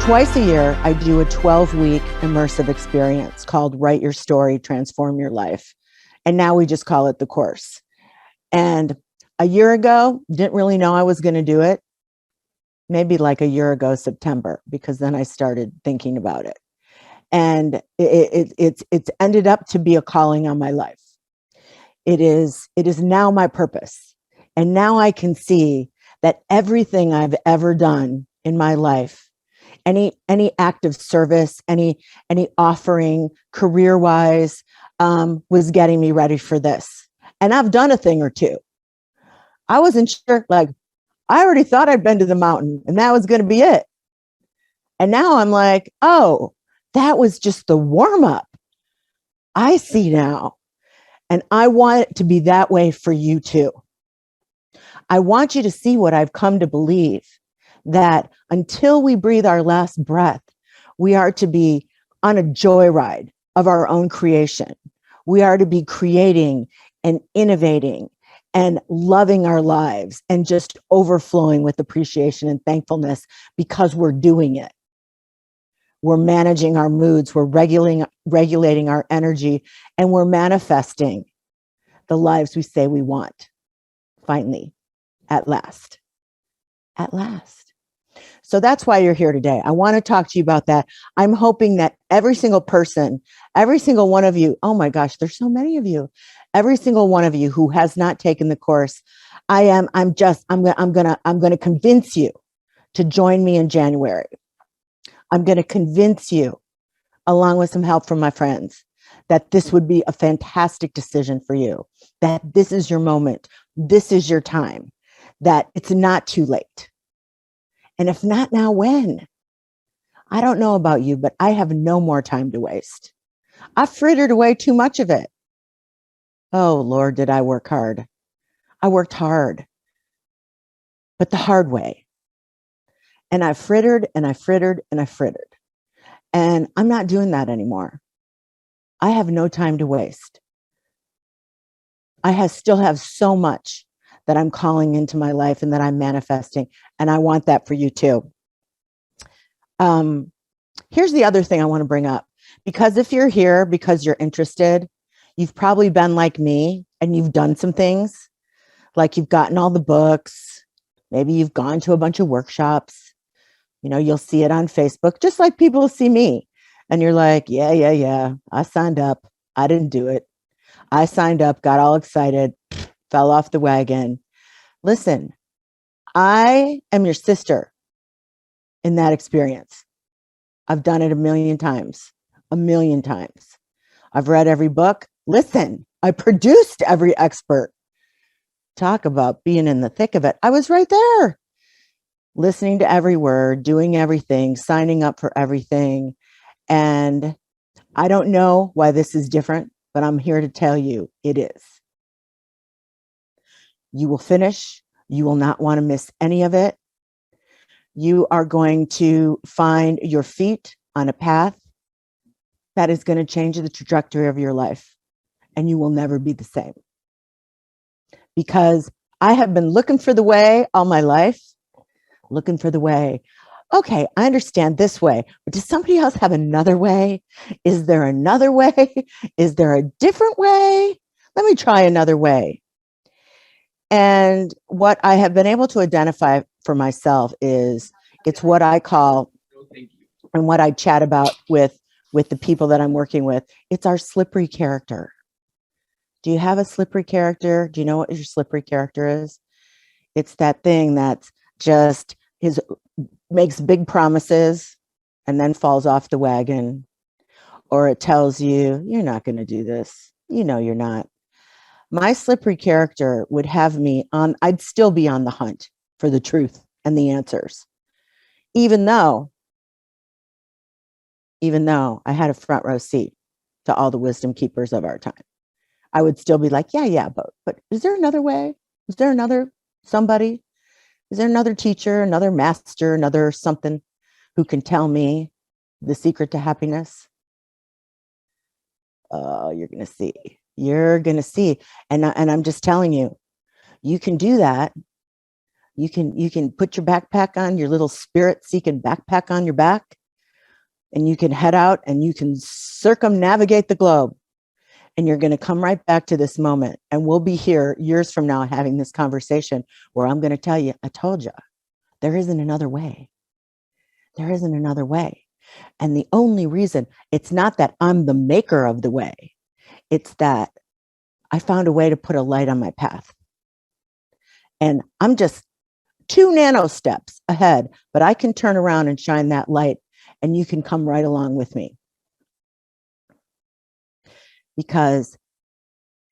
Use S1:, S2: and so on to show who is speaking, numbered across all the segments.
S1: Twice a year, I do a 12-week immersive experience called Write Your Story, Transform Your Life. And now we just call it the course. And a year ago, didn't really know I was going to do it. Maybe like a year ago, September, because then I started thinking about it. And it's ended up to be a calling on my life. It is now my purpose. And now I can see that everything I've ever done in my life, any act of service, any offering career-wise, was getting me ready for this. And I've done a thing or two. I wasn't sure, like, I already thought I'd been to the mountain and that was going to be it. And now I'm like, oh, that was just the warm-up. I see now. And I want it to be that way for you too. I want you to see what I've come to believe, that until we breathe our last breath, we are to be on a joyride of our own creation. We are to be creating and innovating and loving our lives and just overflowing with appreciation and thankfulness because we're doing it. We're managing our moods, we're regulating our energy, and we're manifesting the lives we say we want. Finally, at last. At last. So that's why you're here today. I want to talk to you about that. I'm hoping that every single person, every single one of you, oh my gosh, there's so many of you, every single one of you who has not taken the course, I'm going to convince you to join me in January. I'm going to convince you, along with some help from my friends, that this would be a fantastic decision for you, that this is your moment, this is your time, that it's not too late. And if not now, when? I don't know about you, but I have no more time to waste. I frittered away too much of it. Oh, Lord, did I work hard. I worked hard, but the hard way. And I frittered and I frittered and I frittered. And I'm not doing that anymore. I have no time to waste. I still have so much that I'm calling into my life and that I'm manifesting. And I want that for you too. Here's the other thing I want to bring up, because if you're here because you're interested, you've probably been like me and you've done some things, like you've gotten all the books. Maybe you've gone to a bunch of workshops. You know, you'll see it on Facebook, just like people see me. And you're like, yeah. I signed up. I didn't do it. I signed up, got all excited, fell off the wagon. Listen, I am your sister in that experience. I've done it a million times. I've read every book. Listen, I produced every expert. Talk about being in the thick of it. I was right there, listening to every word, doing everything, signing up for everything. And I don't know why this is different, but I'm here to tell you it is. You will finish. You will not want to miss any of it. You are going to find your feet on a path that is going to change the trajectory of your life, and you will never be the same. Because I have been looking for the way all my life, looking for the way. Okay, I understand this way, but does somebody else have another way? Is there another way? Is there a different way? Let me try another way. And what I have been able to identify for myself is it's what I call, and what I chat about with the people that I'm working with, it's our slippery character. Do you have a slippery character? Do you know what your slippery character is? It's that thing that just makes big promises and then falls off the wagon, or it tells you, you're not going to do this. You know, you're not. My slippery character would have me on, I'd still be on the hunt for the truth and the answers. Even though I had a front row seat to all the wisdom keepers of our time, I would still be like, yeah, but is there another way? Is there another somebody? Is there another teacher, another master, another something who can tell me the secret to happiness? Oh, you're going to see. You're going to see. And I'm just telling you, you can do that. You can put your backpack on, your little spirit-seeking backpack on your back, and you can head out and you can circumnavigate the globe. And you're going to come right back to this moment. And we'll be here years from now having this conversation where I'm going to tell you, I told you, there isn't another way. There isn't another way. And the only reason, it's not that I'm the maker of the way. It's that I found a way to put a light on my path. And I'm just 2 nano steps ahead, but I can turn around and shine that light, and you can come right along with me. Because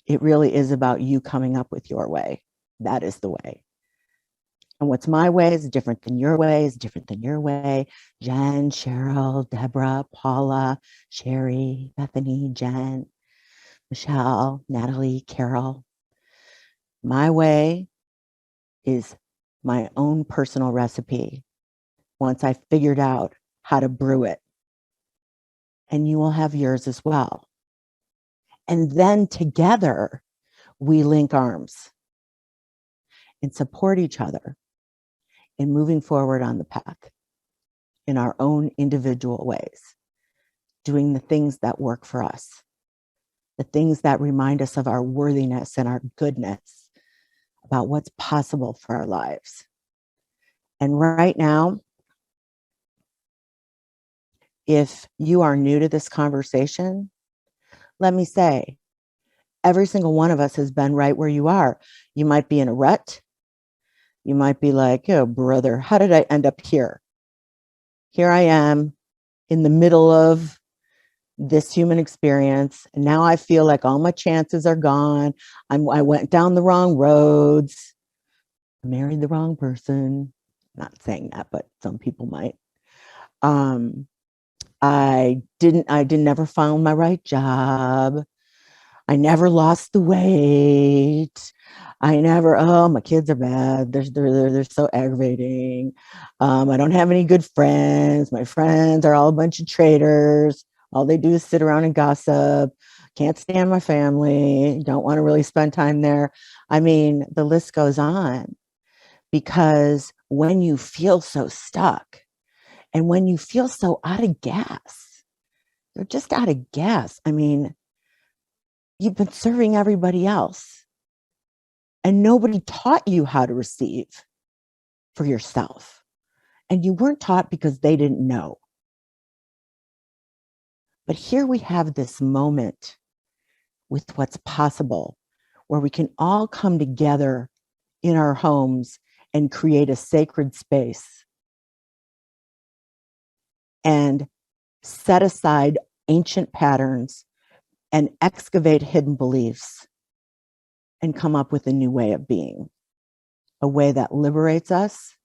S1: it really is about you coming up with your way. That is the way. And what's my way is different than your way, is different than your way. Jen, Cheryl, Deborah, Paula, Sherry, Bethany, Jen, Michelle, Natalie, Carol. My way is my own personal recipe once I figured out how to brew it. And you will have yours as well. And then together, we link arms and support each other in moving forward on the path in our own individual ways, doing the things that work for us, the things that remind us of our worthiness and our goodness, about what's possible for our lives. And right now, if you are new to this conversation, let me say, every single one of us has been right where you are. You might be in a rut. You might be like, oh, brother, how did I end up here? Here I am in the middle of this human experience. And now I feel like all my chances are gone. I went down the wrong roads. I married the wrong person. Not saying that, but some people might. I never found my right job. I never lost the weight. My kids are bad. They're so aggravating. I don't have any good friends. My friends are all a bunch of traitors. All they do is sit around and gossip. Can't stand my family. Don't want to really spend time there. I mean, the list goes on. Because when you feel so stuck and when you feel so out of gas, you're just out of gas. I mean, you've been serving everybody else and nobody taught you how to receive for yourself. And you weren't taught because they didn't know. But here we have this moment with what's possible where we can all come together in our homes and create a sacred space and set aside ancient patterns and excavate hidden beliefs and come up with a new way of being, a way that liberates us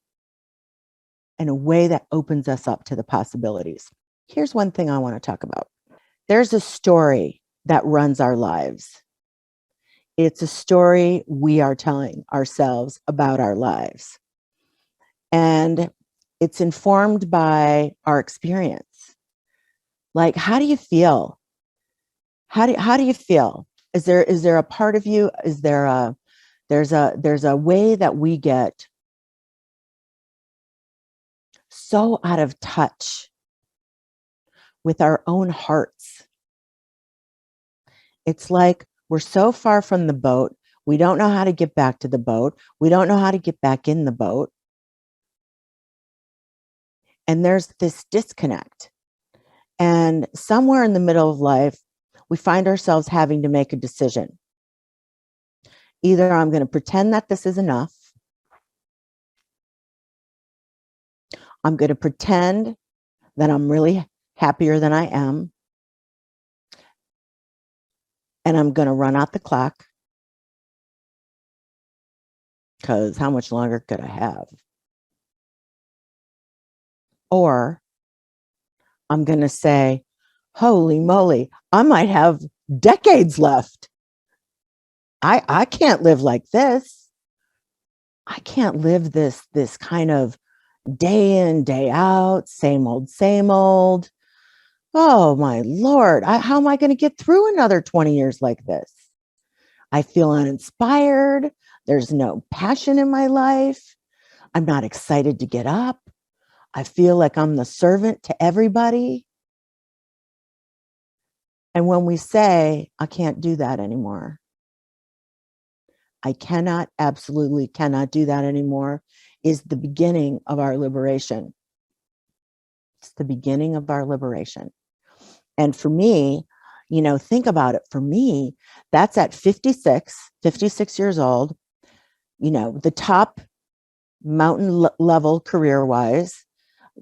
S1: and a way that opens us up to the possibilities. Here's one thing I want to talk about. There's a story that runs our lives. It's a story we are telling ourselves about our lives. And it's informed by our experience. Like, how do you feel? How do you feel? Is there a part of you? There's a way that we get so out of touch with our own hearts. It's like we're so far from the boat. We don't know how to get back to the boat. We don't know how to get back in the boat. And there's this disconnect. And somewhere in the middle of life, we find ourselves having to make a decision. Either I'm going to pretend that this is enough. I'm going to pretend that I'm really happier than I am. And I'm going to run out the clock. Because how much longer could I have? Or I'm going to say, holy moly, I might have decades left. I can't live like this. I can't live this kind of day in, day out, same old, same old. Oh my Lord, how am I going to get through another 20 years like this? I feel uninspired. There's no passion in my life. I'm not excited to get up. I feel like I'm the servant to everybody. And when we say, I can't do that anymore, I cannot, absolutely cannot do that anymore, is the beginning of our liberation. It's the beginning of our liberation. And for me, think about it. For me, that's at 56 years old, the top mountain level career wise,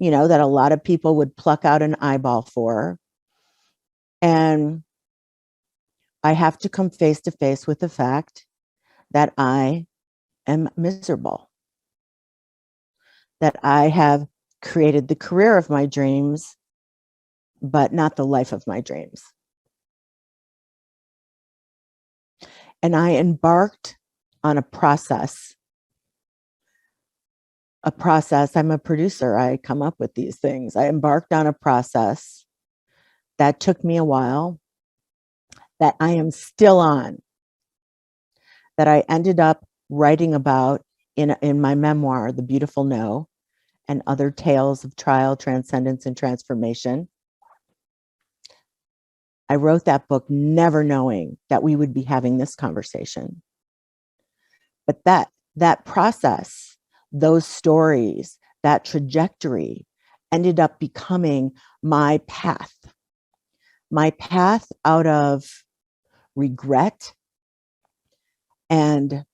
S1: that a lot of people would pluck out an eyeball for. And I have to come face to face with the fact that I am miserable, that I have created the career of my dreams, but not the life of my dreams. And I embarked on a process. I'm a producer. I come up with these things. I embarked on a process that took me a while, that I am still on, that I ended up writing about in my memoir, The Beautiful No, and Other Tales of Trial, Transcendence, and Transformation. I wrote that book never knowing that we would be having this conversation. But that process, those stories, that trajectory ended up becoming my path out of regret and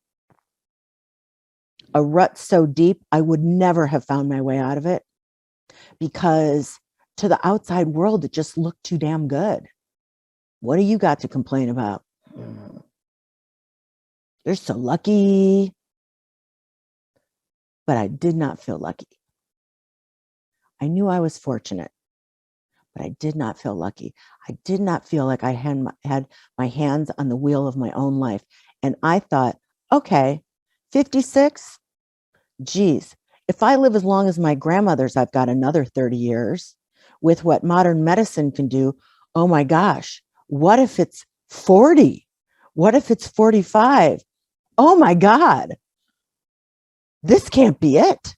S1: a rut so deep I would never have found my way out of it, because to the outside world, it just looked too damn good. What do you got to complain about? You're so lucky. But I did not feel lucky. I knew I was fortunate, but I did not feel lucky. I did not feel like I had my hands on the wheel of my own life. And I thought, okay, 56, geez, if I live as long as my grandmother's, I've got another 30 years. With what modern medicine can do, oh my gosh, what if it's 40? What if it's 45? Oh my God, this can't be it.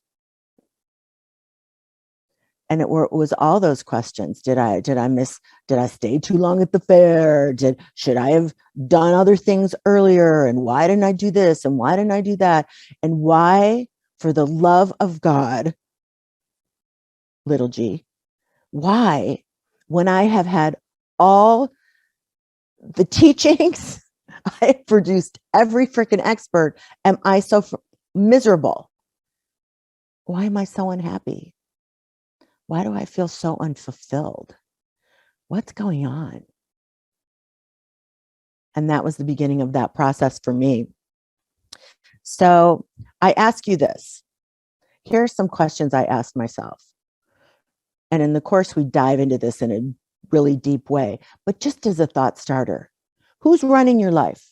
S1: And it was all those questions. Did I stay too long at the fair? Should I have done other things earlier? And why didn't I do this? And why didn't I do that? And why, for the love of God, little g, why, when I have had all the teachings, I have produced every freaking expert, am I so miserable? Why am I so unhappy? Why do I feel so unfulfilled? What's going on? And that was the beginning of that process for me. So I ask you this. Here are some questions I asked myself. And in the course, we dive into this in a really deep way. But just as a thought starter, who's running your life?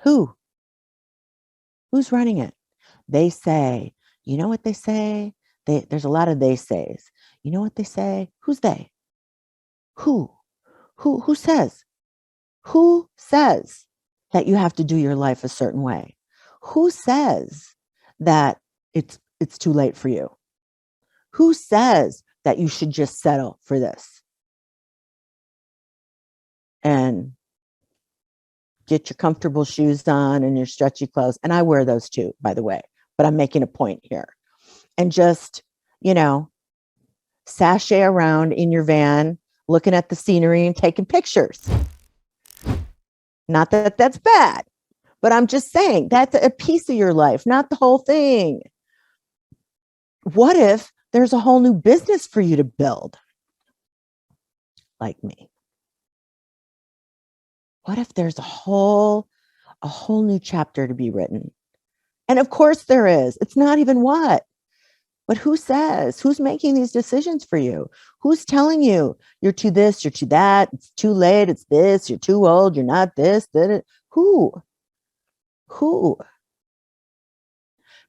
S1: Who's running it? They say, you know what they say? There's a lot of they says. You know what they say? Who's they? Who says? Who says that you have to do your life a certain way? Who says that it's too late for you? Who says that you should just settle for this and get your comfortable shoes on and your stretchy clothes? And I wear those too, by the way, but I'm making a point here. And just, sashay around in your van, looking at the scenery and taking pictures. Not that that's bad, but I'm just saying that's a piece of your life, not the whole thing. What if there's a whole new business for you to build? Like me. What if there's a whole new chapter to be written? And of course there is. It's not even what. But who says? Who's making these decisions for you? Who's telling you you're too this, you're too that, it's too late, it's this, you're too old, you're not this, that? Who?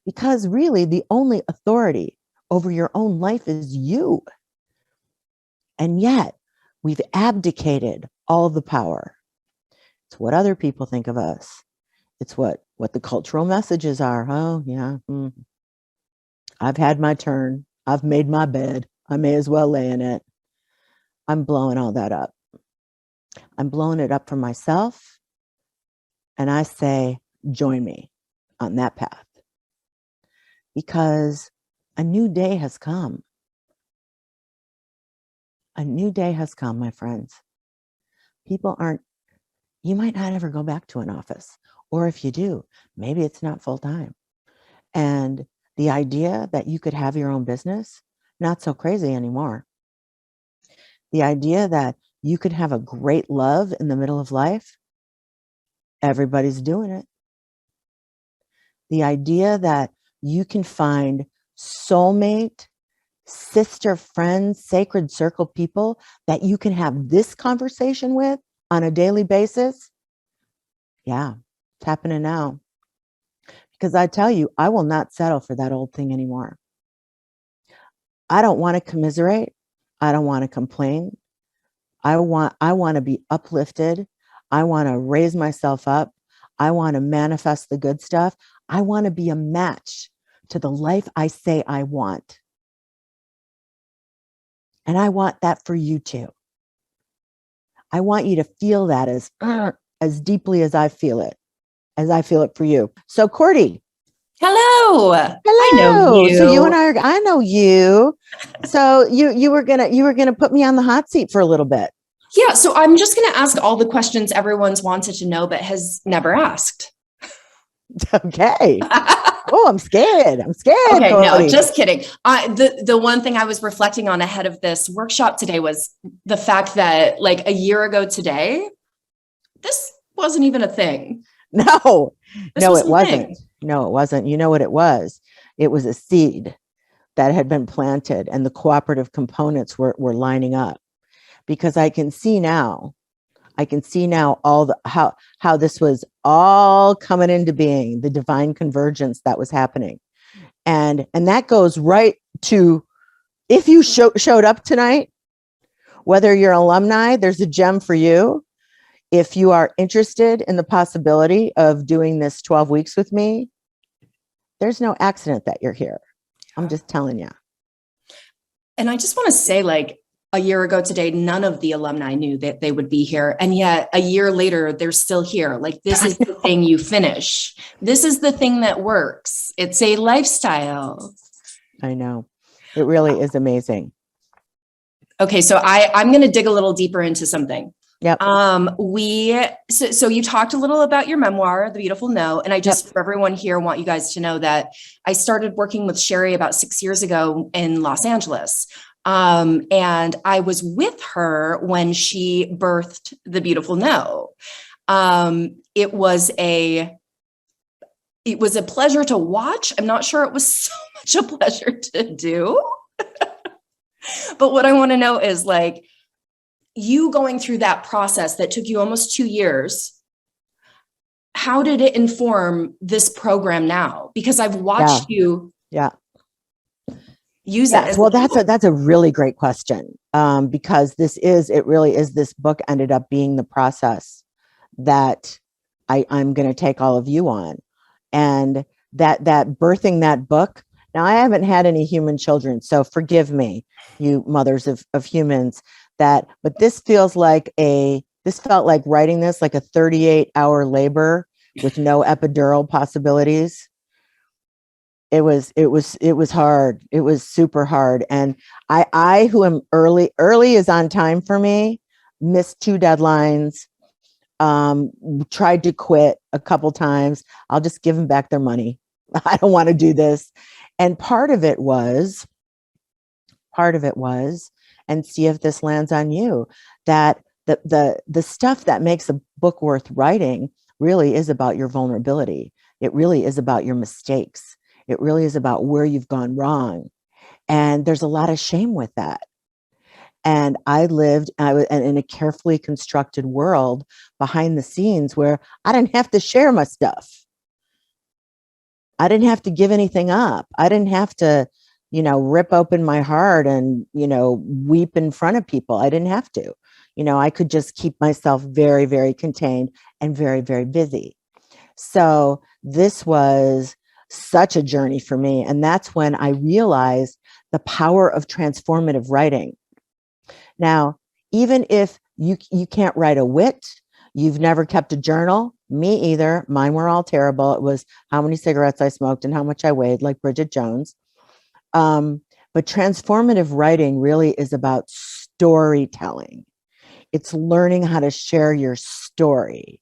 S1: Because really the only authority over your own life is you. And yet we've abdicated all the power. It's what other people think of us. It's what what the cultural messages are. Oh, yeah. I've had my turn. I've made my bed. I may as well lay in it. I'm blowing all that up. I'm blowing it up for myself. And I say, join me on that path. Because a new day has come. A new day has come, my friends. You might not ever go back to an office. Or if you do, maybe it's not full time. And the idea that you could have your own business, not so crazy anymore. The idea that you could have a great love in the middle of life, everybody's doing it. The idea that you can find soulmate, sister, friends, sacred circle people that you can have this conversation with on a daily basis. Yeah, it's happening now. Because I tell you, I will not settle for that old thing anymore. I don't want to commiserate. I don't want to complain. I want to be uplifted. I want to raise myself up. I want to manifest the good stuff. I want to be a match to the life I say I want. And I want that for you too. I want you to feel that as deeply as I feel it for you. So Cordy.
S2: Hello.
S1: Hello.
S2: I know you.
S1: So you and I know you. So you were gonna put me on the hot seat for a little bit.
S2: Yeah. So I'm just going to ask all the questions everyone's wanted to know, but has never asked.
S1: Okay. Oh, I'm scared.
S2: Okay,
S1: Cody.
S2: no, just kidding. The one thing I was reflecting on ahead of this workshop today was the fact that like a year ago today, this wasn't even a thing.
S1: No, it wasn't. No, it wasn't. You know what it was? It was a seed that had been planted and the cooperative components were lining up. Because I can see now all how this was all coming into being, the divine convergence that was happening. And that goes right to, if you showed up tonight, whether you're an alumni, there's a gem for you. If you are interested in the possibility of doing this 12 weeks with me, there's no accident that you're here. I'm just telling you.
S2: And I just want to say, like, a year ago today, none of the alumni knew that they would be here. And yet a year later, they're still here. Like, this is the thing you finish. This is the thing that works. It's a lifestyle.
S1: I know. It really is amazing.
S2: Okay. So I'm going to dig a little deeper into something.
S1: Yep.
S2: So you talked a little about your memoir, The Beautiful No. And I just, for everyone here, want you guys to know that I started working with Sherry about 6 years ago in Los Angeles. And I was with her when she birthed The Beautiful No. It was a pleasure to watch. I'm not sure it was so much a pleasure to do. But what I want to know is, like, you going through that process that took you almost 2 years, how did it inform this program now? Because I've watched you use it.
S1: Well, that's a really great question, because it really is, this book ended up being the process that I'm going to take all of you on. And that birthing that book. Now, I haven't had any human children, so forgive me, you mothers of humans, but this felt like writing this like a 38-hour labor with no epidural possibilities. It was hard. It was super hard. And I who am early is on time for me, missed 2 deadlines, tried to quit a couple times. I'll just give them back their money. I don't want to do this. And part of it was, and see if this lands on you, that the stuff that makes a book worth writing really is about your vulnerability. It really is about your mistakes. It really is about where you've gone wrong. And there's a lot of shame with that. And I was in a carefully constructed world behind the scenes where I didn't have to share my stuff. I didn't have to give anything up. I didn't have to, rip open my heart and, weep in front of people. I didn't have to. I could just keep myself very, very contained and very, very busy. So this was such a journey for me. And that's when I realized the power of transformative writing. Now, even if you can't write a wit, you've never kept a journal, me either. Mine were all terrible. It was how many cigarettes I smoked and how much I weighed, like Bridget Jones. But transformative writing really is about storytelling. It's learning how to share your story.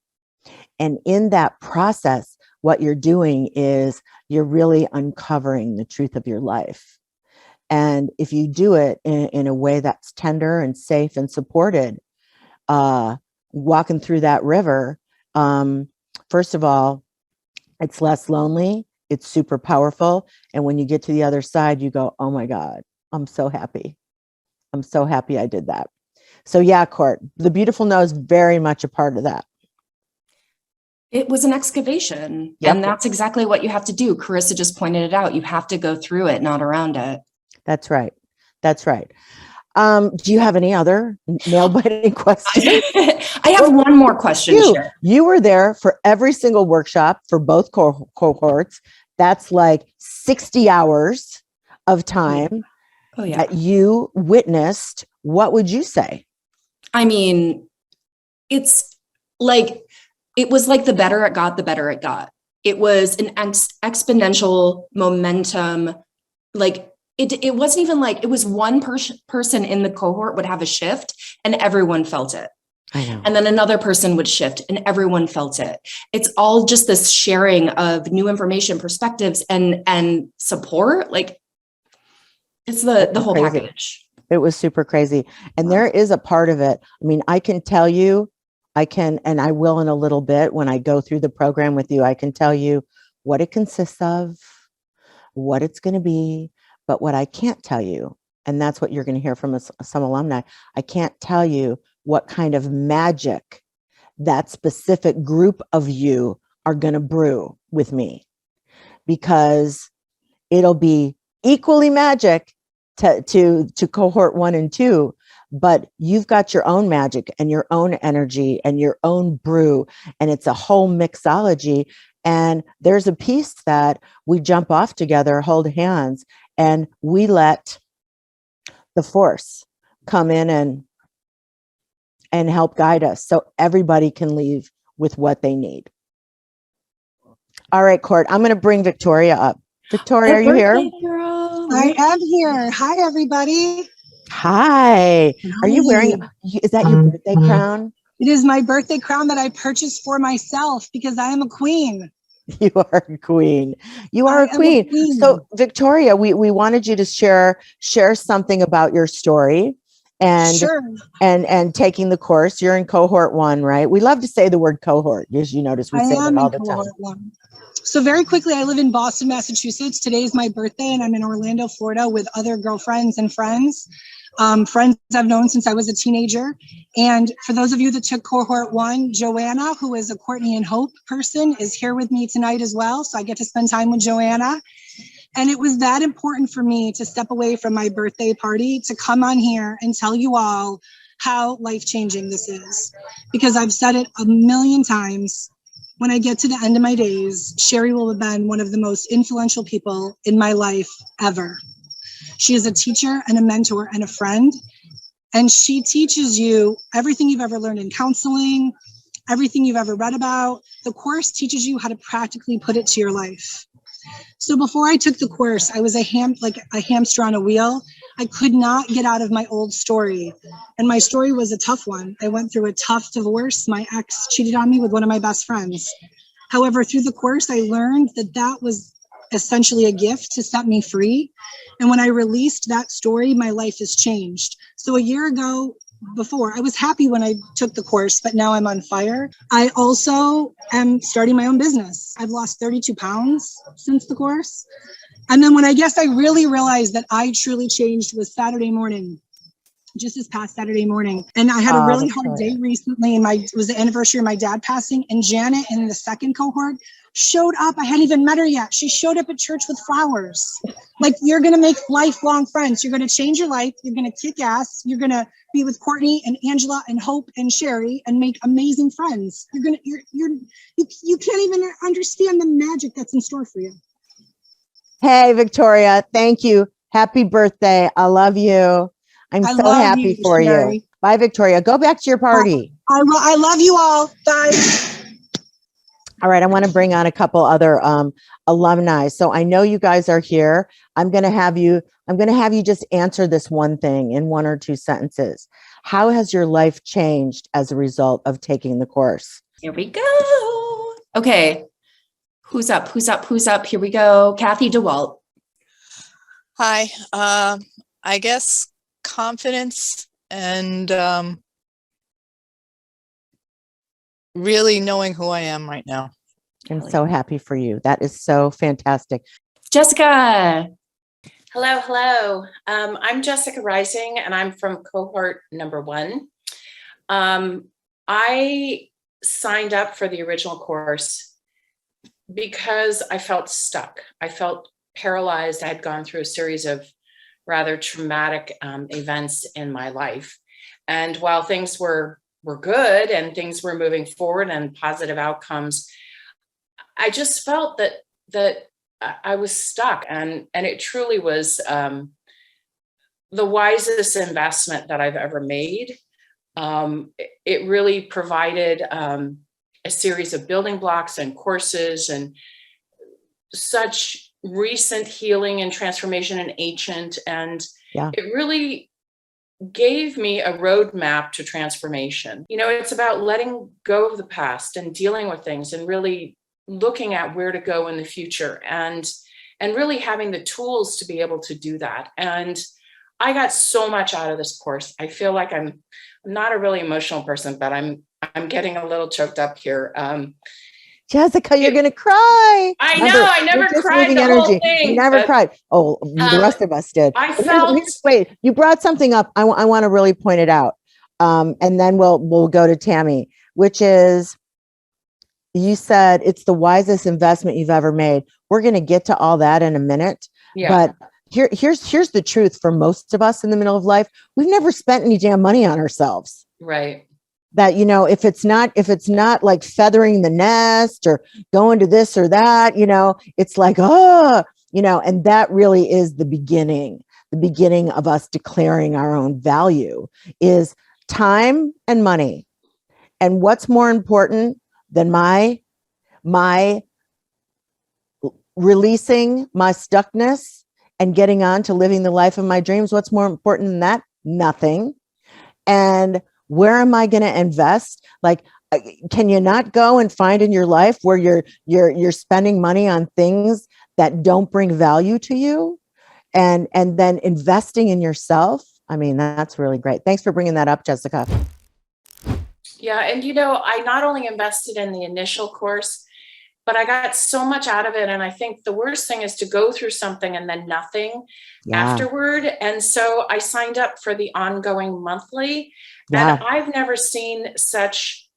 S1: And in that process, what you're doing is you're really uncovering the truth of your life. And if you do it in a way that's tender and safe and supported, walking through that river, first of all, it's less lonely. It's super powerful. And when you get to the other side, you go, oh my God, I'm so happy. I'm so happy I did that. So yeah, Court, the beautiful no is very much a part of that.
S2: It was an excavation.
S1: Yep.
S2: And that's exactly what you have to do. Carissa just pointed it out. You have to go through it, not around it.
S1: That's right. That's right. Do you have any other nail-biting questions?
S2: I have one more question.
S1: You were there for every single workshop for both cohorts. That's like 60 hours of time that you witnessed. What would you say?
S2: I mean, it's like, it was like the better it got, the better it got. It was an exponential momentum. Like it wasn't even like it was one person in the cohort would have a shift and everyone felt it.
S1: I know.
S2: And then another person would shift and everyone felt it. It's all just this sharing of new information, perspectives, and support. Like it's the whole package.
S1: It was super crazy. And there is a part of it. I mean, I can tell you, and I will in a little bit when I go through the program with you, I can tell you what it consists of, what it's going to be, but what I can't tell you, and that's what you're going to hear from some alumni, I can't tell you what kind of magic that specific group of you are going to brew with me, because it'll be equally magic to cohort 1 and 2, but you've got your own magic and your own energy and your own brew, and it's a whole mixology. And there's a piece that we jump off together, hold hands, and we let the force come in and help guide us so everybody can leave with what they need. All right, Court, I'm going to bring Victoria up. Victoria, are you here?
S3: I am here. Hi, everybody.
S1: Hi. Are you wearing, is that your birthday crown?
S3: It is my birthday crown that I purchased for myself because I am a queen.
S1: You are a queen. You are a queen. So Victoria, we wanted you to share something about your story and
S3: sure.
S1: and taking the course. You're in cohort 1, right? We love to say the word cohort. As you notice, we say that all the time.
S3: 1. So very quickly, I live in Boston, Massachusetts. Today is my birthday and I'm in Orlando, Florida with other girlfriends and friends. Friends I've known since I was a teenager. And for those of you that took cohort 1, Joanna, who is a Courtney and Hope person, is here with me tonight as well. So I get to spend time with Joanna. And it was that important for me to step away from my birthday party to come on here and tell you all how life-changing this is. Because I've said it a million times. When I get to the end of my days, Sherry will have been one of the most influential people in my life ever. She is a teacher and a mentor and a friend, and she teaches you everything you've ever learned in counseling, everything you've ever read about. The course teaches you how to practically put it to your life. So before I took the course, I was like a hamster on a wheel. I could not get out of my old story. And my story was a tough one. I went through a tough divorce. My ex cheated on me with one of my best friends. However, through the course, I learned that that was essentially a gift to set me free. And when I released that story, my life has changed. So a year ago, before, I was happy when I took the course, but now I'm on fire. I also am starting my own business. I've lost 32 pounds since the course. And then when I really realized that I truly changed was Saturday morning, just this past Saturday morning. And I had a really hard day recently, and it was the anniversary of my dad passing. And Janet in the second cohort showed up. I hadn't even met her yet. She showed up at church with flowers. Like, you're going to make lifelong friends. You're going to change your life. You're going to kick ass. You're going to be with Courtney and Angela and Hope and Sherry and make amazing friends. You can't even understand the magic that's in store for you.
S1: Hey, Victoria, thank you. Happy birthday. I love you. I'm so happy for you. Bye, Victoria. Go back to your party.
S3: I love you all. Bye.
S1: All right. I want to bring on a couple other alumni. So I know you guys are here. I'm going to have you just answer this one thing in 1 or 2 sentences. How has your life changed as a result of taking the course?
S2: Here we go. Okay. Who's up? Here we go. Kathy DeWalt.
S4: Hi. I guess confidence and really knowing who I am right now.
S1: I'm so happy for you. That is so fantastic.
S2: Jessica.
S5: Hello. I'm Jessica Rising, and I'm from Cohort number 1. I signed up for the original course because I felt stuck. I felt paralyzed. I had gone through a series of rather traumatic events in my life. And while things were good and things were moving forward and positive outcomes, I just felt that I was stuck, and it truly was the wisest investment that I've ever made. It really provided a series of building blocks and courses and such recent healing and transformation and ancient. And it really gave me a roadmap to transformation. You know, it's about letting go of the past and dealing with things and really looking at where to go in the future and really having the tools to be able to do that. And I got so much out of this course. I feel like I'm not a really emotional person, but I'm getting a little choked up here.
S1: Jessica, you're going to cry.
S5: I know. I never cried the whole thing.
S1: You never cried. Oh, the rest of us did.
S5: I felt.
S1: Wait, you brought something up. I want to really point it out. And then we'll go to Tammy, which is, you said it's the wisest investment you've ever made. We're going to get to all that in a minute.
S5: Yeah.
S1: But here's the truth for most of us in the middle of life. We've never spent any damn money on ourselves.
S5: Right.
S1: That, you know, if it's not like feathering the nest or going to this or that, you know, it's like, and that really is the beginning of us declaring our own value is time and money. And what's more important than my releasing my stuckness and getting on to living the life of my dreams? What's more important than that? Nothing. And where am I going to invest? Like, can you not go and find in your life where you're spending money on things that don't bring value to you, and then investing in yourself? I mean, that's really great. Thanks for bringing that up, Jessica.
S5: Yeah. And, you know, I not only invested in the initial course, but I got so much out of it. And I think the worst thing is to go through something and then nothing afterward. And so I signed up for the ongoing monthly. And I've never seen such,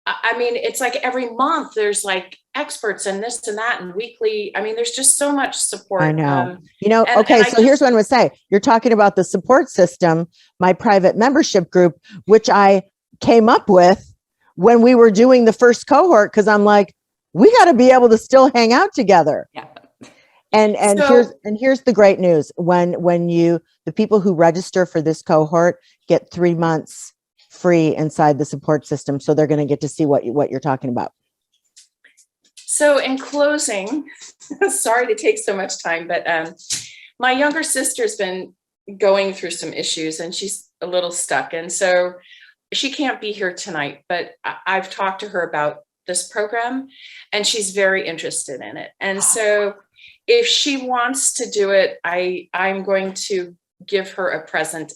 S5: I mean, it's like every month there's like experts and this and that and weekly. I mean, there's just so much support.
S1: I know. Here's what I'm going to say. You're talking about the support system, my private membership group, which I came up with when we were doing the first cohort, because I'm like, we got to be able to still hang out together.
S5: Yeah.
S1: And here's the great news. When the people who register for this cohort get 3 months free inside the support system. So they're going to get to see what you're talking about.
S5: So in closing, sorry to take so much time, but my younger sister's been going through some issues and she's a little stuck. And so she can't be here tonight, but I've talked to her about this program and she's very interested in it. And so if she wants to do it, I'm going to give her a present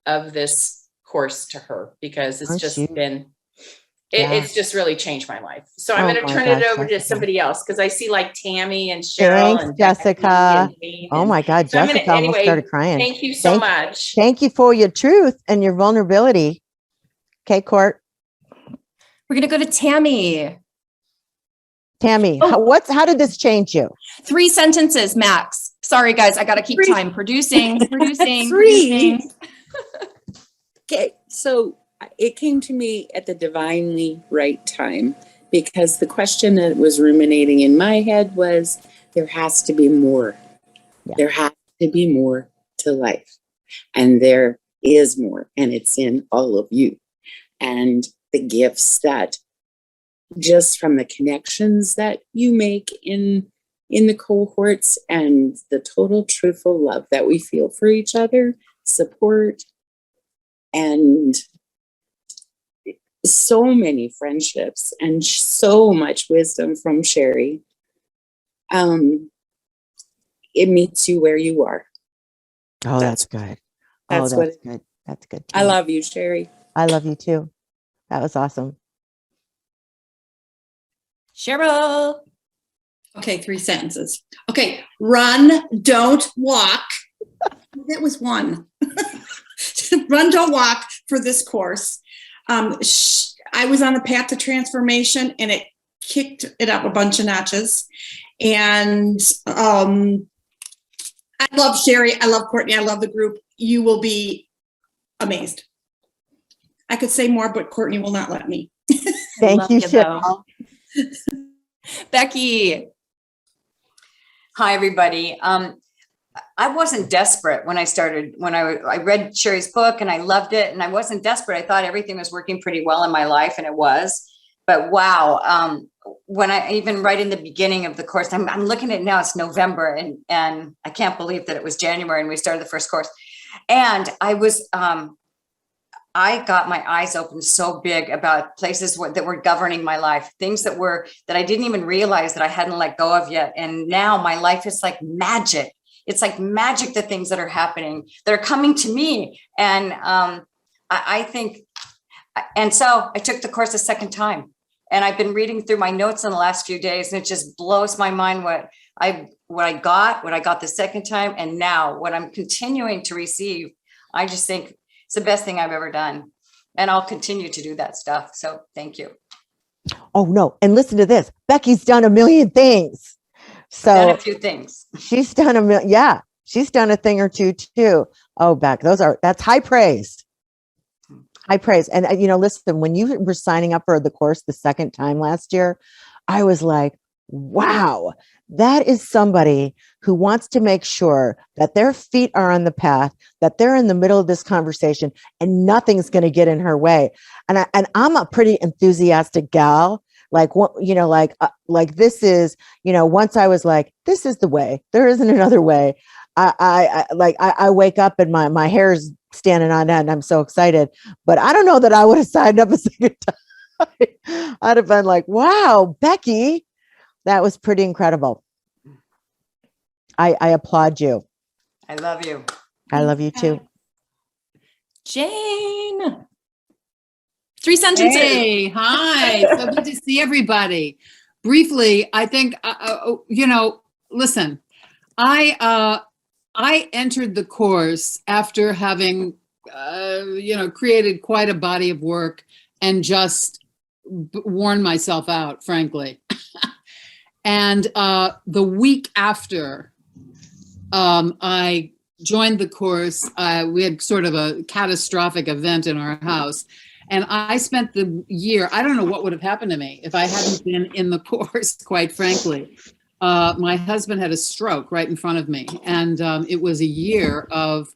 S5: of this course to her, because it's it's just really changed my life. So I'm going to turn it over to somebody else, because I see like Tammy and Cheryl.
S1: Thanks, Jessica. Oh my God, Jessica almost started crying.
S5: Thank you so much.
S1: Thank you for your truth and your vulnerability. Okay, Court.
S2: We're going to go to Tammy.
S1: Tammy,
S2: Oh.
S1: how did this change you?
S2: 3 sentences max. Sorry, guys, I got to keep time. Producing.
S6: Three. Okay, so it came to me at the divinely right time, because the question that was ruminating in my head was, there has to be more.
S1: Yeah.
S6: There has to be more to life. And there is more, and it's in all of you. And the gifts that, just from the connections that you make in the cohorts, and the total truthful love that we feel for each other, support, and so many friendships, and so much wisdom from Sherry. It meets you where you are.
S1: Oh, that's good.
S6: That's
S1: That's good. That's good.
S6: I love you, Sherry.
S1: I love you too. That was awesome.
S2: Cheryl.
S7: Okay, 3 sentences. Okay, run, don't walk. That was one. Run, don't walk for this course. I was on a path to transformation, and it kicked it up a bunch of notches. And I love Sherry. I love Courtney. I love the group. You will be amazed. I could say more, but Courtney will not let me.
S1: Thank you, Cheryl.
S2: Becky.
S8: Hi, everybody. I wasn't desperate when I started, when I read Sherry's book and I loved it, and I wasn't desperate. I thought everything was working pretty well in my life, and it was. But wow, when I even right in the beginning of the course, I'm looking at it now, it's November, and I can't believe that it was January and we started the first course. And I was, I got my eyes open so big about places that were governing my life, things that I didn't even realize that I hadn't let go of yet. And now my life is like magic. It's like magic, the things that are happening, that are coming to me. And I think, and so I took the course a second time, and I've been reading through my notes in the last few days, and it just blows my mind what I got the second time, and now what I'm continuing to receive. I just think it's the best thing I've ever done, and I'll continue to do that stuff. So thank you.
S1: Oh no. And listen to this. Becky's done a million things. So
S8: I've done a few things.
S1: She's done she's done a thing or two too. Oh, Beck, that's high praise. High praise. And listen, when you were signing up for the course the second time last year, I was like, wow, that is somebody who wants to make sure that their feet are on the path, that they're in the middle of this conversation, and nothing's going to get in her way. And I'm a pretty enthusiastic gal. Like, what, like this is, once I was like, this is the way, there isn't another way. I wake up and my hair's standing on end. I'm so excited, but I don't know that I would have signed up a second time. I'd have been like, wow, Becky, that was pretty incredible. I applaud you.
S8: I love you.
S1: I love you too.
S2: Jane. 3 sentences.
S9: Hey, hi. So good to see everybody. Briefly, I think, listen, I entered the course after having, created quite a body of work and just worn myself out, frankly. And the week after I joined the course, we had sort of a catastrophic event in our house. And I spent the year, I don't know what would have happened to me if I hadn't been in the course, quite frankly. My husband had a stroke right in front of me. And it was a year of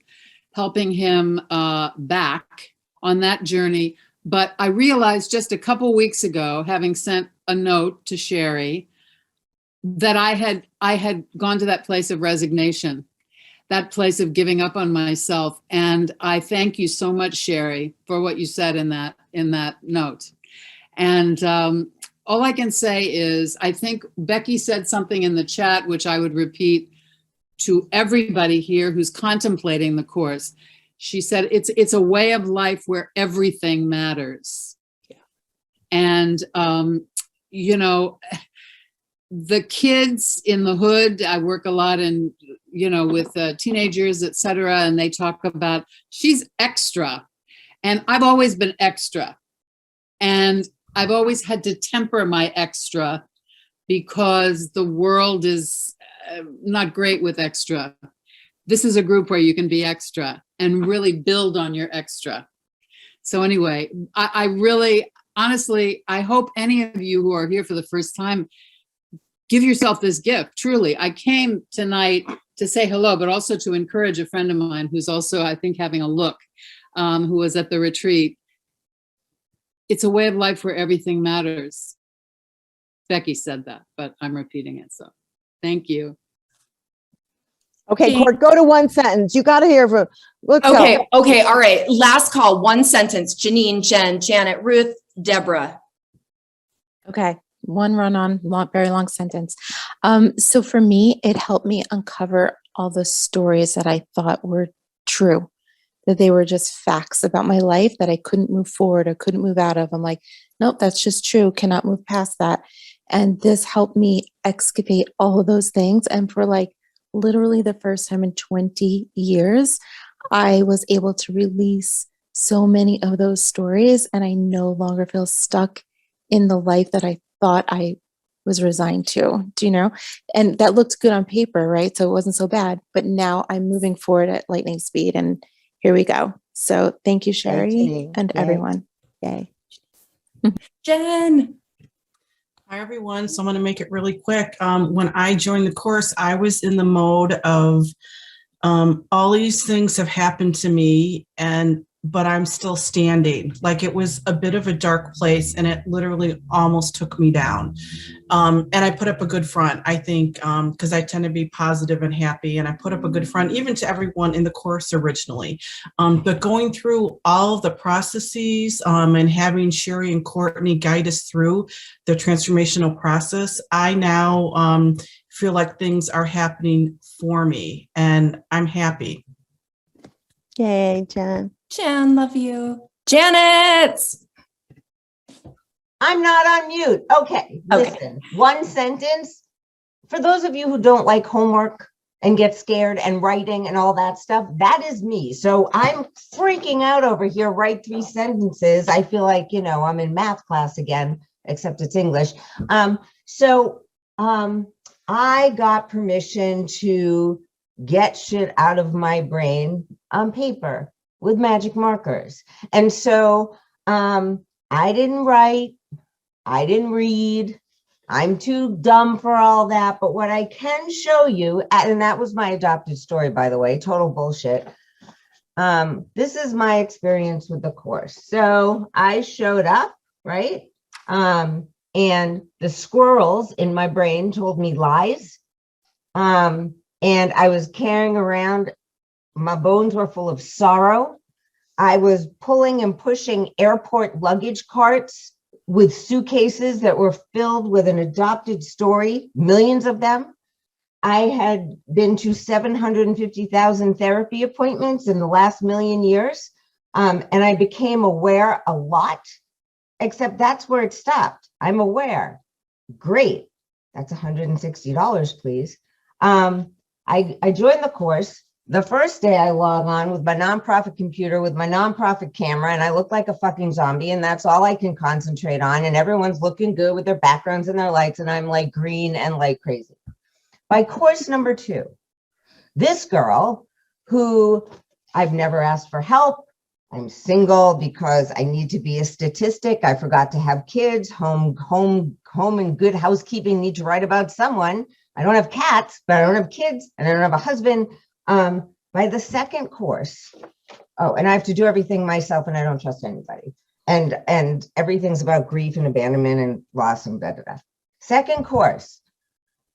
S9: helping him back on that journey. But I realized just a couple weeks ago, having sent a note to Sherry, that I had gone to that place of resignation, that place of giving up on myself. And I thank you so much, Sherry, for what you said in that note. And all I can say is, I think Becky said something in the chat, which I would repeat to everybody here who's contemplating the course. She said, it's a way of life where everything matters. Yeah. And, the kids in the hood, I work a lot in, with teenagers, et cetera, and they talk about, she's extra. And I've always been extra. And I've always had to temper my extra because the world is not great with extra. This is a group where you can be extra and really build on your extra. So anyway, I really, honestly, I hope any of you who are here for the first time, give yourself this gift, truly. I came tonight to say hello, but also to encourage a friend of mine who's also, I think, having a look, who was at the retreat. It's a way of life where everything matters. Becky said that, but I'm repeating it, so thank you.
S1: Okay, Court, go to one sentence. You got to hear from, let's
S2: Okay,
S1: go.
S2: okay, all right. Last call, one sentence. Janine, Jen, Janet, Ruth, Deborah.
S10: Okay, one run-on, very long sentence. So for me, it helped me uncover all the stories that I thought were true, that they were just facts about my life that I couldn't move forward or couldn't move out of. I'm like, nope, that's just true. Cannot move past that. And this helped me excavate all of those things. And for like literally the first time in 20 years, I was able to release so many of those stories, and I no longer feel stuck in the life that I thought I was resigned to, do you know? And that looked good on paper, right? So it wasn't so bad, but now I'm moving forward at lightning speed, and here we go. So thank you, Sherry,
S1: Janine.
S10: and
S1: Yay.
S10: everyone. Yay.
S2: Jen.
S11: Hi, everyone. So I'm going to make it really quick. When I joined the course, I was in the mode of all these things have happened to me, but I'm still standing. Like, it was a bit of a dark place, and it literally almost took me down. And I put up a good front, I think, because I tend to be positive and happy, and I put up a good front, even to everyone in the course originally. But going through all of the processes and having Sherry and Courtney guide us through the transformational process, I now feel like things are happening for me, and I'm happy.
S1: Yay, Jen.
S2: Jen, love you. Janet.
S12: I'm not on mute. Okay, listen, one sentence. For those of you who don't like homework and get scared and writing and all that stuff, that is me. So I'm freaking out over here, write 3 sentences. I feel like, you know, I'm in math class again, except it's English. I got permission to get shit out of my brain on paper with magic markers. And so I didn't write, I didn't read, I'm too dumb for all that. But what I can show you, and that was my adopted story, by the way, total bullshit. This is my experience with the course. So I showed up, right? And the squirrels in my brain told me lies. And I was carrying around, my bones were full of sorrow. I was pulling and pushing airport luggage carts with suitcases that were filled with an adopted story, millions of them. I had been to 750,000 therapy appointments in the last million years. And I became aware a lot, except that's where it stopped. I'm aware. Great. That's $160, please. I joined the course. The first day I log on with my nonprofit computer, with my nonprofit camera, and I look like a fucking zombie, and that's all I can concentrate on. And everyone's looking good with their backgrounds and their lights, and I'm like green and like crazy. By course number 2, this girl who I've never asked for help. I'm single because I need to be a statistic. I forgot to have kids. Home and good housekeeping need to write about someone. I don't have cats, but I don't have kids, and I don't have a husband. By the second course, and I have to do everything myself, and I don't trust anybody. And everything's about grief and abandonment and loss and da da da. Second course,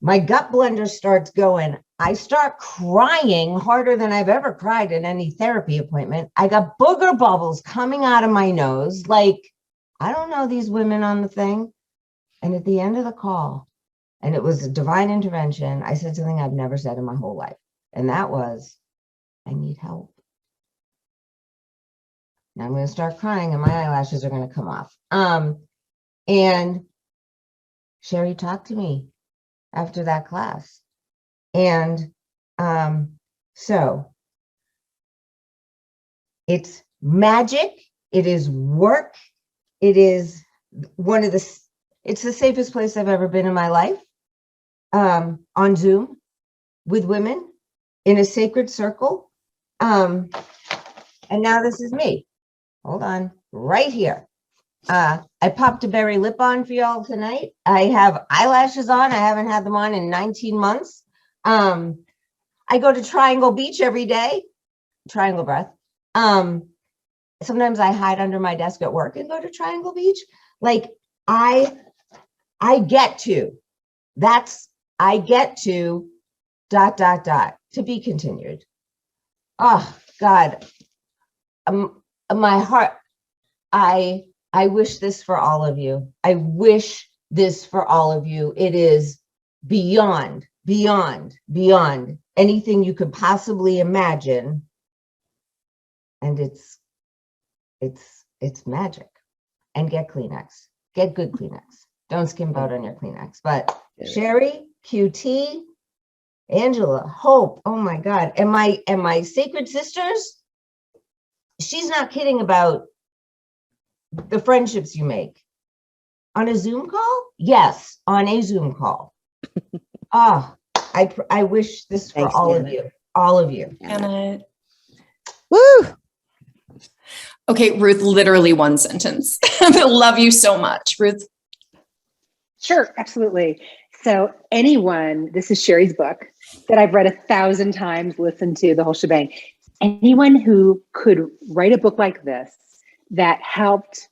S12: my gut blender starts going. I start crying harder than I've ever cried in any therapy appointment. I got booger bubbles coming out of my nose. Like, I don't know these women on the thing. And at the end of the call, and it was a divine intervention, I said something I've never said in my whole life. And that was, I need help. Now I'm going to start crying and my eyelashes are going to come off. And Sherry talked to me after that class. And so it's magic. It is work. It is one of the It's the safest place I've ever been in my life. On Zoom with women in a sacred circle. And now this is me. Hold on, right here. I popped a berry lip on for y'all tonight. I have eyelashes on. I haven't had them on in 19 months. I go to Triangle Beach every day. Triangle breath. Sometimes I hide under my desk at work and go to Triangle Beach. Like I get to. I get to ... to be continued. Oh God, my heart. I wish this for all of you. I wish this for all of you. It is beyond anything you could possibly imagine, and it's magic. And get Kleenex. Get good Kleenex. Don't skim out on your Kleenex. But Sherry, QT, Angela, Hope, oh my God. And my sacred sisters, she's not kidding about the friendships you make. On a Zoom call? Yes, on a Zoom call. I wish this for
S1: Thanks,
S12: all
S1: Anna.
S12: of you. All of you.
S2: Anna.
S1: Woo!
S2: Okay, Ruth, literally one sentence. I love you so much. Ruth.
S13: Sure, absolutely. So this is Sherry's book that I've read 1,000 times, listened to the whole shebang. Anyone who could write a book like this that helped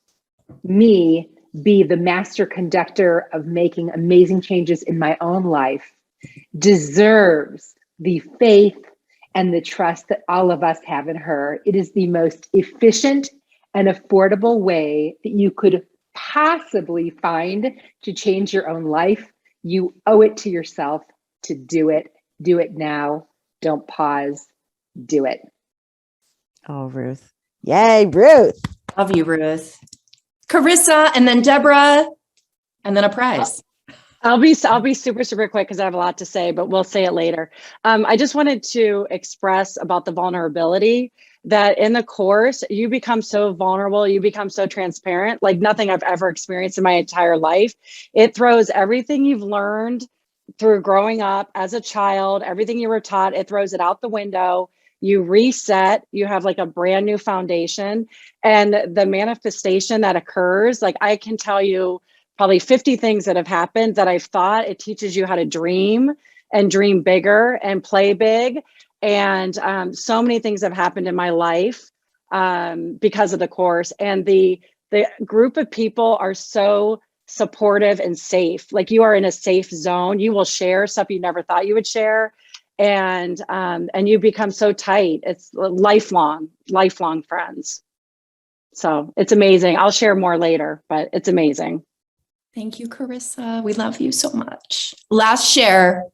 S13: me be the master conductor of making amazing changes in my own life deserves the faith and the trust that all of us have in her. It is the most efficient and affordable way that you could possibly find to change your own life. You owe it to yourself to do it. Do it now. Don't pause. Do it.
S1: Oh, Ruth. Yay, Ruth.
S2: Love you, Ruth. Carissa, and then Deborah, and then a prize.
S14: I'll be super quick because I have a lot to say, but we'll say it later. I just wanted to express about the vulnerability that in the course, you become so vulnerable, you become so transparent, like nothing I've ever experienced in my entire life. It throws everything you've learned through growing up as a child, everything you were taught, it throws it out the window. You reset, you have like a brand new foundation, and the manifestation that occurs, like I can tell you probably 50 things that have happened that I've thought. It teaches you how to dream and dream bigger and play big. And so many things have happened in my life because of the course. And the group of people are so supportive and safe. Like you are in a safe zone. You will share stuff you never thought you would share. And you become so tight. It's lifelong friends. So it's amazing. I'll share more later, but it's amazing.
S2: Thank you, Carissa. We love you so much. Last share,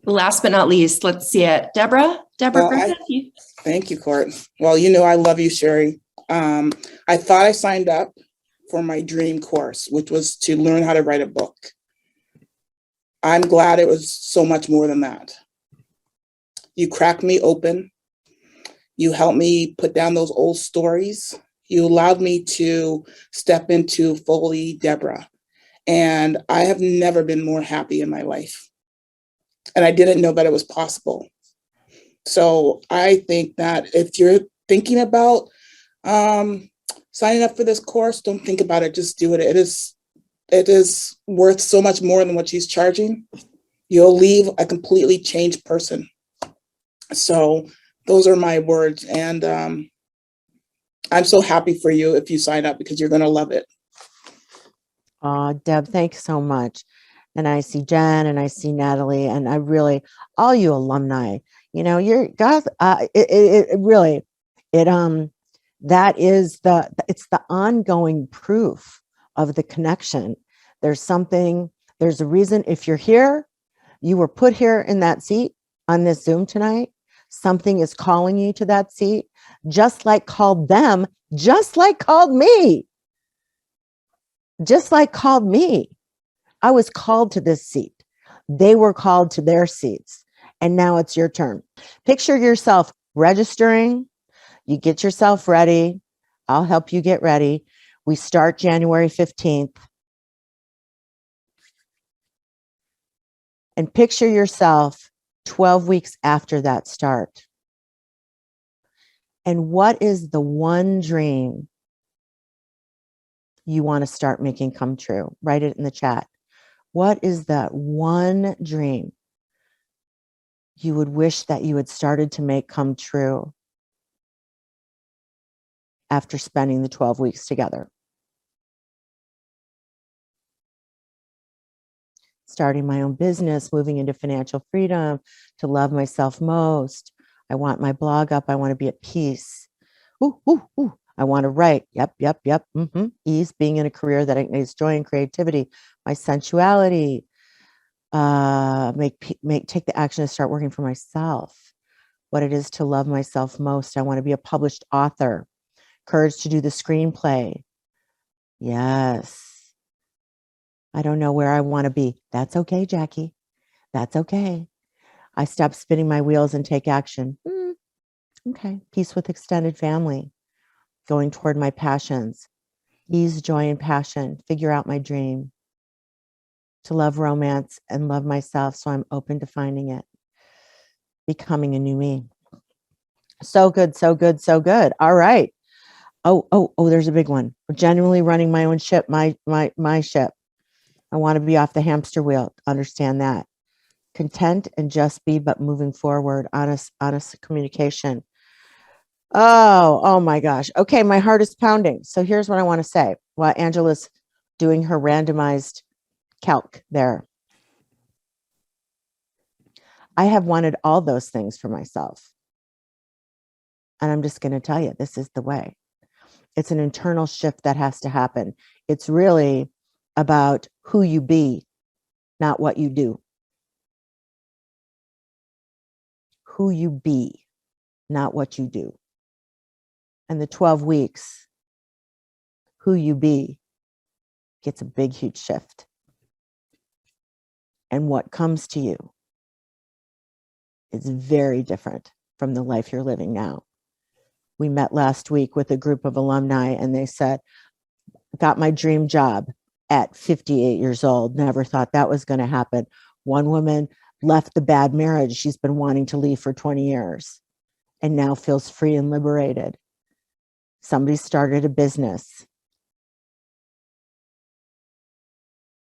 S2: last but not least, let's see it. Deborah,
S15: Thank you, Court. Well, I love you, Sherry. I thought I signed up for my dream course, which was to learn how to write a book. I'm glad it was so much more than that. You cracked me open. You helped me put down those old stories. You allowed me to step into fully Deborah. And I have never been more happy in my life. And I didn't know that it was possible. So I think that if you're thinking about signing up for this course, don't think about it, just do it. It is worth so much more than what she's charging. You'll leave a completely changed person. So those are my words. And I'm so happy for you if you sign up because you're going to love it.
S1: Deb, thanks so much. And I see Jen and I see Natalie and I really, all you alumni, you're guys, it's the ongoing proof of the connection. There's a reason if you're here, you were put here in that seat on this Zoom tonight, something is calling you to that seat, just like called them, just like called me. Just like called me. I was called to this seat. They were called to their seats. And now it's your turn. Picture yourself registering. You get yourself ready. I'll help you get ready. We start January 15th. and picture yourself 12 weeks after that start. And what is the one dream you want to start making come true? Write it in the chat. What is that one dream you would wish that you had started to make come true after spending the 12 weeks together? Starting my own business, moving into financial freedom, to love myself most. I want my blog up. I want to be at peace. Ooh, ooh, ooh. I want to write. Yep. Ease, being in a career that ignites joy and creativity. My sensuality. Take the action to start working for myself. What it is to love myself most. I want to be a published author. Courage to do the screenplay. Yes. I don't know where I want to be. That's okay, Jackie. That's okay. I stop spinning my wheels and take action. Okay. Peace with extended family. Going toward my passions. Ease, joy, and passion. Figure out my dream. To love romance and love myself, so I'm open to finding it. Becoming a new me. So good, so good, so good. All right. Oh, there's a big one. Genuinely running my own ship, my ship. I want to be off the hamster wheel. Understand that. Content and just be, but moving forward. Honest communication. Oh my gosh. Okay, my heart is pounding. So here's what I want to say. While Angela's doing her randomized calc there, I have wanted all those things for myself. And I'm just going to tell you, this is the way. It's an internal shift that has to happen. It's really about who you be, not what you do. Who you be, not what you do. And the 12 weeks, who you be gets a big, huge shift. And what comes to you is very different from the life you're living now. We met last week with a group of alumni, and they said, got my dream job at 58 years old. Never thought that was going to happen. One woman left the bad marriage she's been wanting to leave for 20 years and now feels free and liberated. Somebody started a business.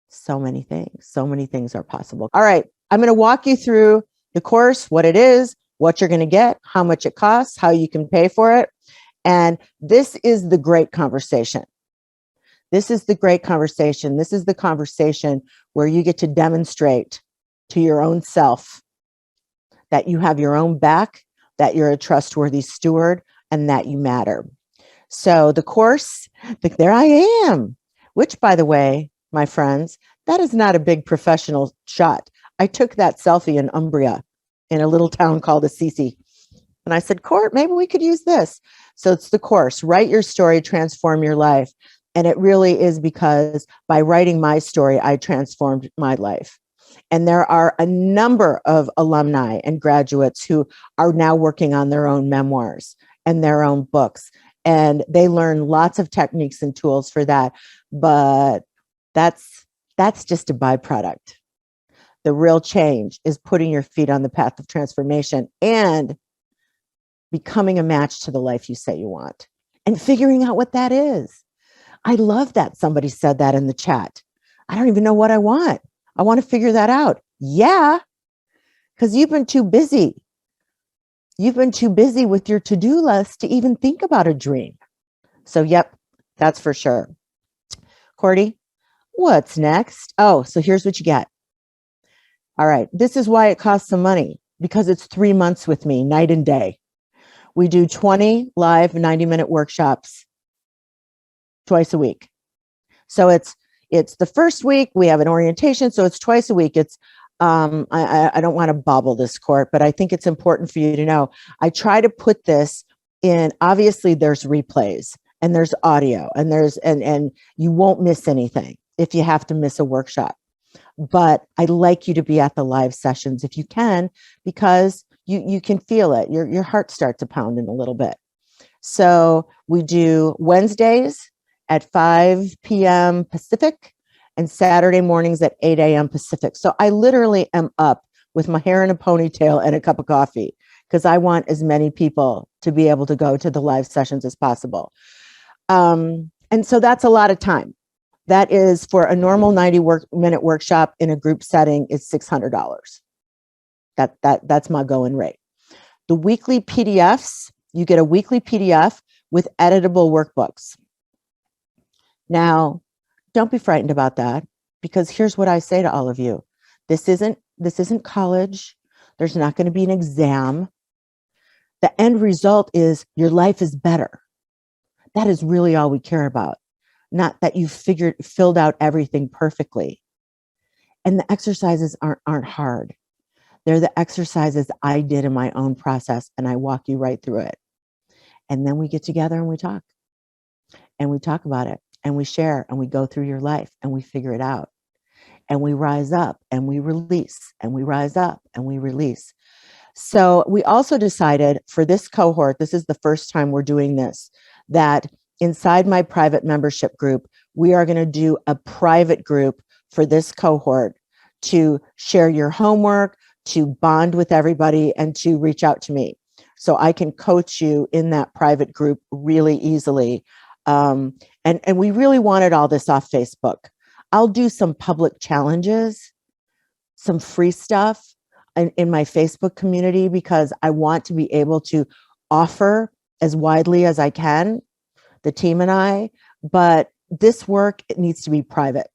S1: So many things are possible. All right, I'm going to walk you through the course, what it is, what you're going to get, how much it costs, how you can pay for it. And this is the great conversation. This is the great conversation. This is the conversation where you get to demonstrate to your own self that you have your own back, that you're a trustworthy steward, and that you matter. So the course, there I am, which, by the way, my friends, that is not a big professional shot. I took that selfie in Umbria in a little town called Assisi. And I said, Court, maybe we could use this. So it's the course, Write Your Story, Transform Your Life. And it really is because by writing my story, I transformed my life. And there are a number of alumni and graduates who are now working on their own memoirs and their own books. And they learn lots of techniques and tools for that. But that's just a byproduct. The real change is putting your feet on the path of transformation and becoming a match to the life you say you want and figuring out what that is. I love that somebody said that in the chat. I don't even know what I want. I want to figure that out. Yeah, because you've been too busy. You've been too busy with your to-do list to even think about a dream. So, yep, that's for sure. Cordy, what's next? Oh, so here's what you get. All right, this is why it costs some money, because it's 3 months with me, night and day. We do 20 live 90-minute workshops twice a week. So it's the first week, we have an orientation, so it's twice a week. It's I don't want to bobble this, Court, but I think it's important for you to know. I try to put this in, obviously there's replays and there's audio and and you won't miss anything if you have to miss a workshop. But I like you to be at the live sessions if you can, because you can feel it. Your heart starts to pound in a little bit. So we do Wednesdays at 5 p.m. Pacific and Saturday mornings at 8 a.m. Pacific. So I literally am up with my hair in a ponytail and a cup of coffee because I want as many people to be able to go to the live sessions as possible. And so that's a lot of time. That is for a normal 90-minute workshop in a group setting is $600. That's my going rate. The weekly PDFs, you get a weekly PDF with editable workbooks. Now, don't be frightened about that, because here's what I say to all of you. This isn't college. There's not going to be an exam. The end result is your life is better. That is really all we care about. Not that you filled out everything perfectly. And the exercises aren't hard. They're the exercises I did in my own process, and I walk you right through it. And then we get together and we talk. And we talk about it, and we share, and we go through your life, and we figure it out. And we rise up, and we release, and we rise up, and we release. So we also decided for this cohort, this is the first time we're doing this, that inside my private membership group, we are going to do a private group for this cohort to share your homework, to bond with everybody, and to reach out to me. So I can coach you in that private group really easily. And we really wanted all this off Facebook. I'll do some public challenges, some free stuff in my Facebook community, because I want to be able to offer as widely as I can, the team and I, but this work, it needs to be private.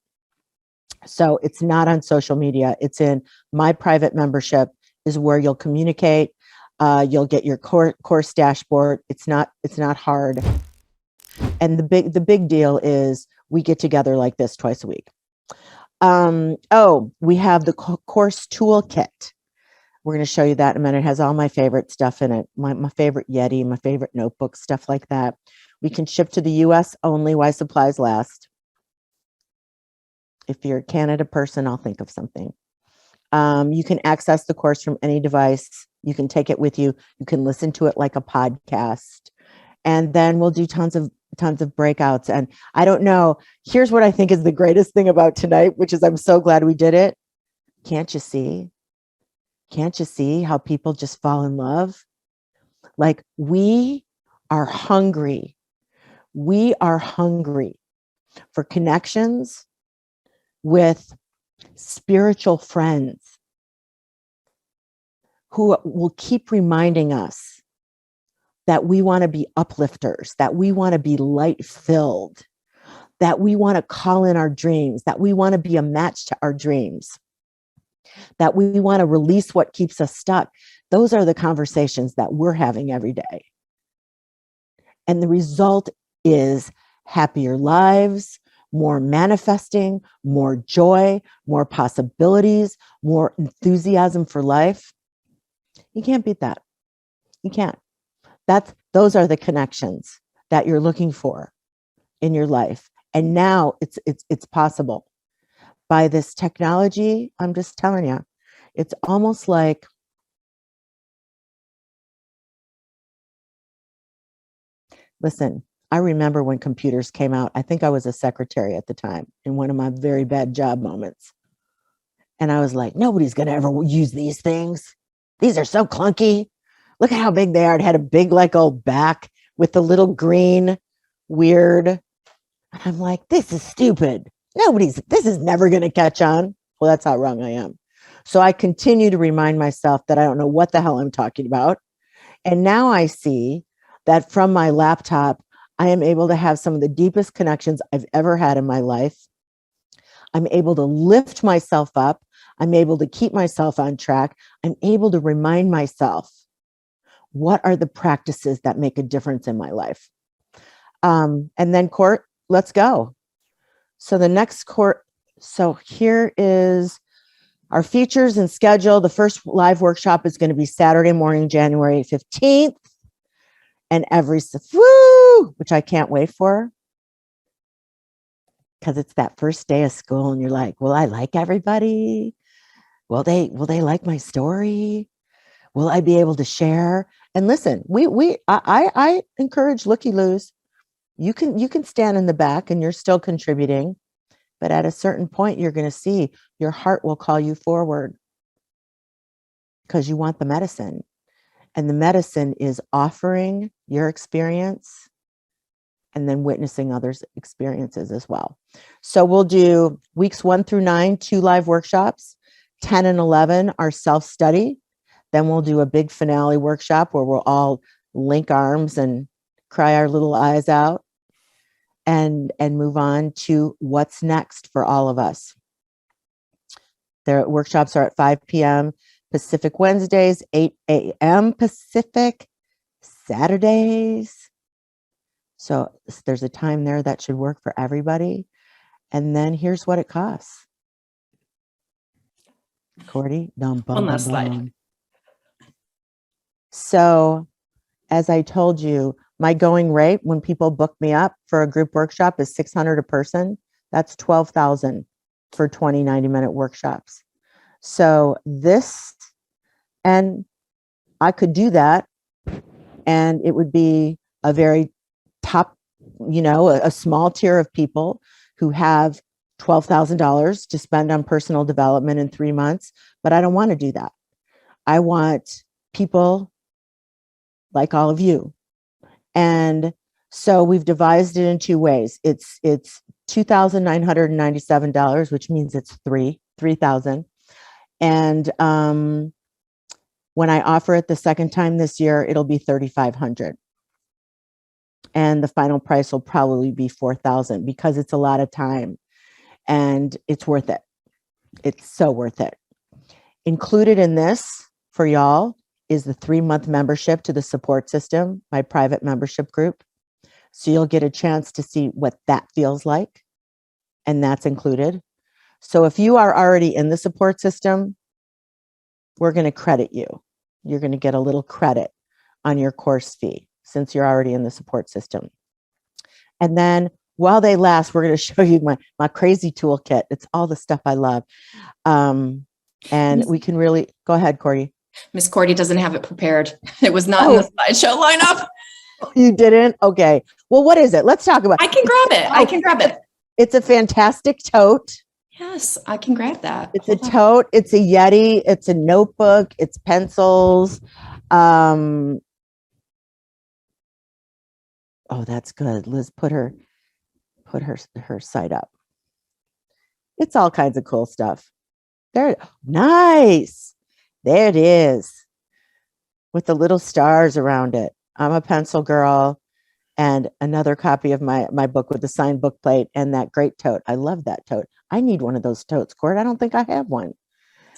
S1: So it's not on social media. It's in my private membership is where you'll communicate. You'll get your course dashboard. It's not hard. And the big deal is we get together like this twice a week. We have the course toolkit. We're going to show you that in a minute. It has all my favorite stuff in it. My favorite Yeti, my favorite notebooks, stuff like that. We can ship to the US only while supplies last. If you're a Canada person, I'll think of something. You can access the course from any device. You can take it with you. You can listen to it like a podcast. And then we'll do tons of breakouts. And I don't know, here's what I think is the greatest thing about tonight, which is I'm so glad we did it. Can't you see? Can't you see how people just fall in love? Like, we are hungry. We are hungry for connections with spiritual friends who will keep reminding us that we want to be uplifters, that we want to be light-filled, that we want to call in our dreams, that we want to be a match to our dreams, that we want to release what keeps us stuck. Those are the conversations that we're having every day. And the result is happier lives, more manifesting, more joy, more possibilities, more enthusiasm for life. You can't beat that. You can't. Those are the connections that you're looking for in your life. And now it's possible. By this technology, I'm just telling you, it's almost like listen, I remember when computers came out. I think I was a secretary at the time in one of my very bad job moments. And I was like, nobody's going to ever use these things. These are so clunky. Look at how big they are. It had a big, like, old back with the little green, weird. I'm like, this is stupid. This is never going to catch on. Well, that's how wrong I am. So I continue to remind myself that I don't know what the hell I'm talking about. And now I see that from my laptop, I am able to have some of the deepest connections I've ever had in my life. I'm able to lift myself up. I'm able to keep myself on track. I'm able to remind myself, what are the practices that make a difference in my life? And then Court, let's go. So the next Court, so here is our features and schedule. The first live workshop is going to be Saturday morning, January 15th. And which I can't wait for, because it's that first day of school and you're like, will I like everybody? Will they like my story? Will I be able to share? And listen, I encourage looky-loos. You can stand in the back and you're still contributing. But at a certain point, you're going to see your heart will call you forward because you want the medicine. And the medicine is offering your experience and then witnessing others' experiences as well. So we'll do weeks 1 through 9, 2 live workshops, 10 and 11 are self-study. Then we'll do a big finale workshop where we'll all link arms and cry our little eyes out and move on to what's next for all of us. Their workshops are at 5 p.m. Pacific Wednesdays, 8 a.m. Pacific Saturdays. So there's a time there that should work for everybody. And then here's what it costs. Cordy,
S2: One last slide.
S1: So as I told you, my going rate when people book me up for a group workshop is $600 a person. That's $12,000 for 20 90-minute workshops. So this, and I could do that, and it would be a very top, a small tier of people who have $12,000 to spend on personal development in 3 months, but I don't want to do that. I want people like all of you. And so we've devised it in 2 ways. It's $2,997, which means it's 3,000. And when I offer it the second time this year, it'll be $3,500. And the final price will probably be $4,000 because it's a lot of time and it's worth it. It's so worth it. Included in this for y'all is the 3-month membership to the support system, my private membership group. So you'll get a chance to see what that feels like. And that's included. So if you are already in the support system, we're going to credit you. You're going to get a little credit on your course fee since you're already in the support system. And then while they last, we're going to show you my crazy toolkit. It's all the stuff I love. And we can really, go ahead, Cordy.
S2: Miss Cordy doesn't have it prepared. It was not in the slideshow lineup.
S1: You didn't? Okay. Well, what is it? Let's talk about it.
S2: I can grab it. I can grab it.
S1: It's a fantastic tote.
S2: Yes, I can grab that.
S1: It's a tote. It's a Yeti. It's a notebook. It's pencils. Oh, that's good. Liz, put her site up. It's all kinds of cool stuff. There, nice. There it is, with the little stars around it. I'm a pencil girl, and another copy of my book with the signed book plate and that great tote. I love that tote. I need one of those totes, Court. I don't think I have one.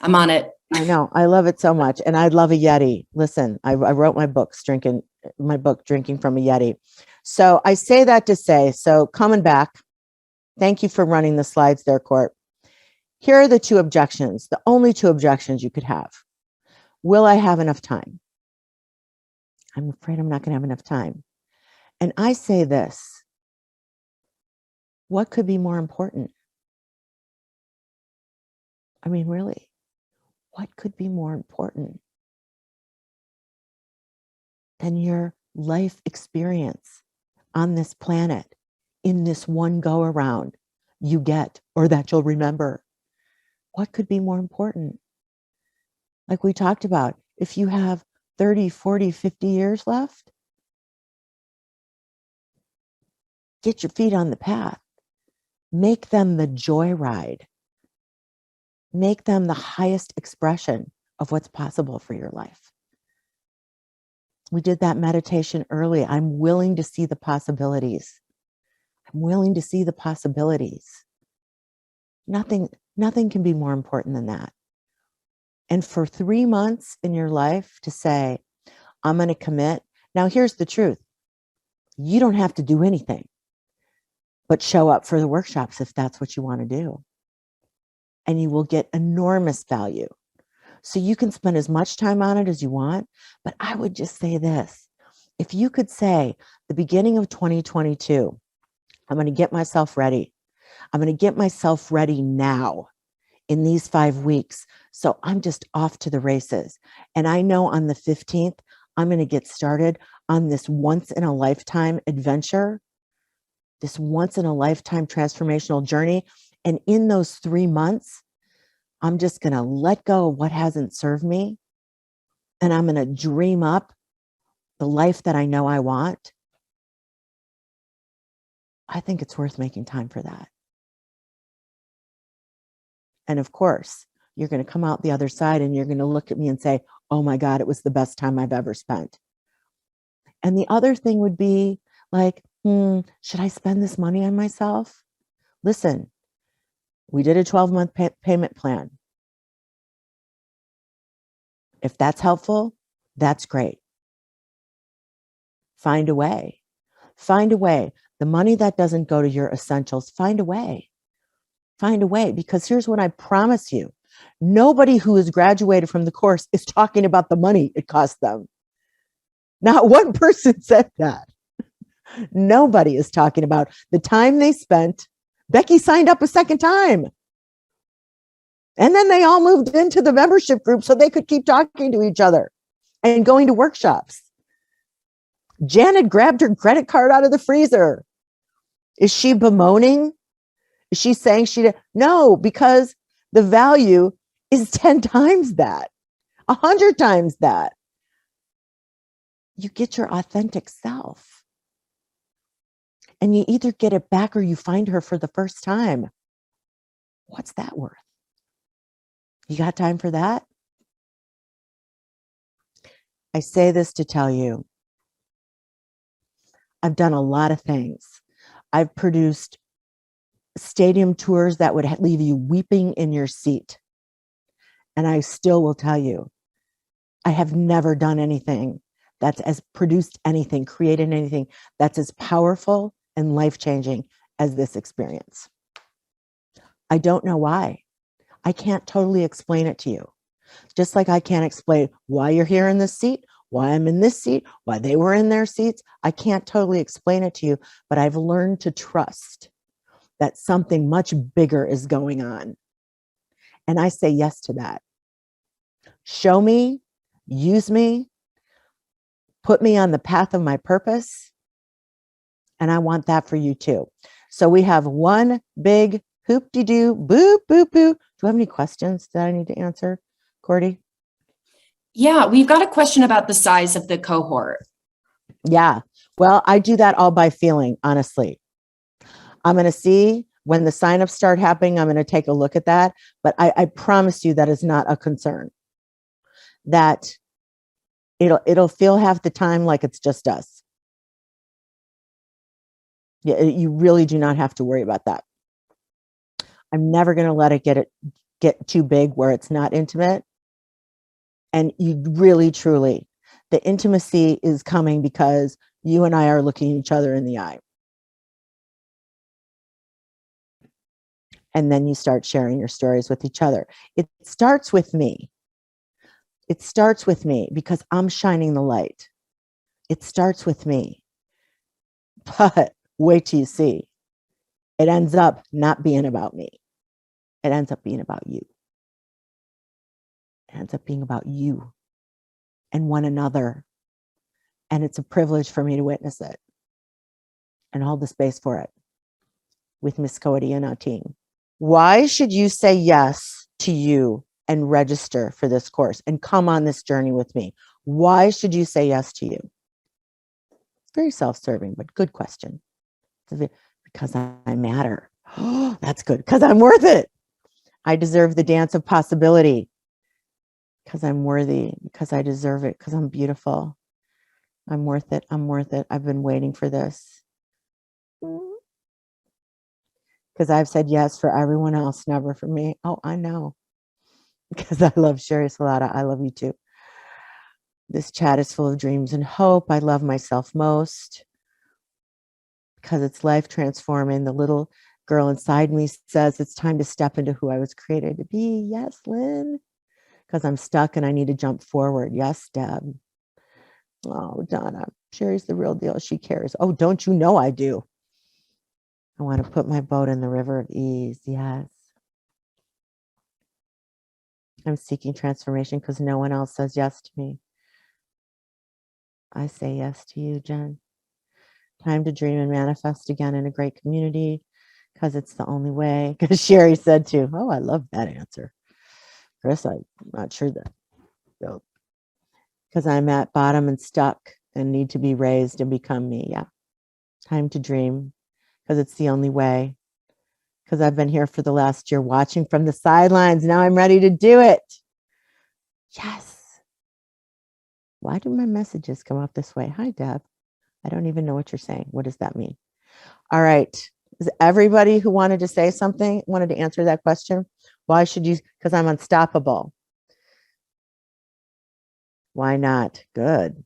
S2: I'm on it.
S1: I know. I love it so much. And I love a Yeti. Listen, I wrote my book, Drinking from a Yeti. So I say that to say, so coming back, thank you for running the slides there, Court. Here are the 2 objections, the only 2 objections you could have. Will I have enough time? I'm afraid I'm not going to have enough time. And I say this, what could be more important? I mean, really, what could be more important than your life experience on this planet in this one go around you get or that you'll remember? What could be more important? Like we talked about, if you have 30, 40, 50 years left, get your feet on the path. Make them the joyride. Make them the highest expression of what's possible for your life. We did that meditation early. I'm willing to see the possibilities. I'm willing to see the possibilities. Nothing can be more important than that. And for 3 months in your life to say, I'm going to commit. Now, here's the truth. You don't have to do anything but show up for the workshops if that's what you want to do. And you will get enormous value. So you can spend as much time on it as you want. But I would just say this. If you could say, the beginning of 2022, I'm going to get myself ready. I'm going to get myself ready now in these 5 weeks. So I'm just off to the races. And I know on the 15th, I'm going to get started on this once in a lifetime adventure, this once in a lifetime transformational journey. And in those 3 months, I'm just going to let go of what hasn't served me. And I'm going to dream up the life that I know I want. I think it's worth making time for that. And of course, you're going to come out the other side and you're going to look at me and say, oh my God, it was the best time I've ever spent. And the other thing would be like, should I spend this money on myself? Listen, we did a 12-month payment plan. If that's helpful, that's great. Find a way. Find a way. The money that doesn't go to your essentials, find a way. Find a way, because here's what I promise you. Nobody who has graduated from the course is talking about the money it cost them. Not one person said that. Nobody is talking about the time they spent. Becky signed up a second time. And then they all moved into the membership group so they could keep talking to each other and going to workshops. Janet grabbed her credit card out of the freezer. Is she bemoaning? Is she saying she did? No, because the value is 10 times that, 100 times that. You get your authentic self. And you either get it back or you find her for the first time. What's that worth? You got time for that? I say this to tell you, I've done a lot of things. I've produced stadium tours that would leave you weeping in your seat. And I still will tell you, I have never done anything that's as produced anything, created anything that's as powerful and life-changing as this experience. I don't know why. I can't totally explain it to you. Just like I can't explain why you're here in this seat, why I'm in this seat, why they were in their seats. I can't totally explain it to you, but I've learned to trust that something much bigger is going on. And I say yes to that. Show me, use me, put me on the path of my purpose. And I want that for you too. So we have one big hoop-de-doo, boop, boop, boop. Do you have any questions that I need to answer, Cordy?
S2: Yeah, we've got a question about the size of the cohort.
S1: Yeah. Well, I do that all by feeling, honestly. I'm going to see when the signups start happening, I'm going to take a look at that. But I promise you that is not a concern. That it'll feel half the time like it's just us. Yeah, you really do not have to worry about that. I'm never going to let it get too big where it's not intimate. And you really, truly, the intimacy is coming because you and I are looking each other in the eye. And then you start sharing your stories with each other. It starts with me. It starts with me because I'm shining the light. It starts with me. But wait till you see. It ends up not being about me. It ends up being about you. It ends up being about you and one another. And it's a privilege for me to witness it and hold the space for it with Miss Cody and our team. Why should you say yes to you and register for this course and come on this journey with me? Why should you say yes to you? Very self-serving, but good question. Because I matter. Oh, that's good. Because I'm worth it. I deserve the dance of possibility. Because I'm worthy. Because I deserve it. Because I'm beautiful. I'm worth it. I'm worth it. I've been waiting for this. Because I've said yes for everyone else, never for me. Oh, I know. Because I love Sherry Salata. I love you too. This chat is full of dreams and hope. I love myself most because it's life transforming. The little girl inside me says it's time to step into who I was created to be. Yes, Lynn. Because I'm stuck and I need to jump forward. Yes, Deb. Oh, Donna. Sherry's the real deal. She cares. Oh, don't you know I do? I want to put my boat in the river of ease. Yes. I'm seeking transformation because no one else says yes to me. I say yes to you, Jen. Time to dream and manifest again in a great community Because it's the only way. Because Sherry said too, oh, I love that answer. Chris, I'm not sure that. Because I'm at bottom and stuck and need to be raised and become me. Yeah. Time to dream. Because it's the only way. Because I've been here for the last year watching from the sidelines. Now I'm ready to do it. Yes. Why do my messages come up this way? Hi, Deb. I don't even know what you're saying. What does that mean? All right. Is everybody who wanted to say something, wanted to answer that question? Why should you? Because I'm unstoppable. Why not? Good.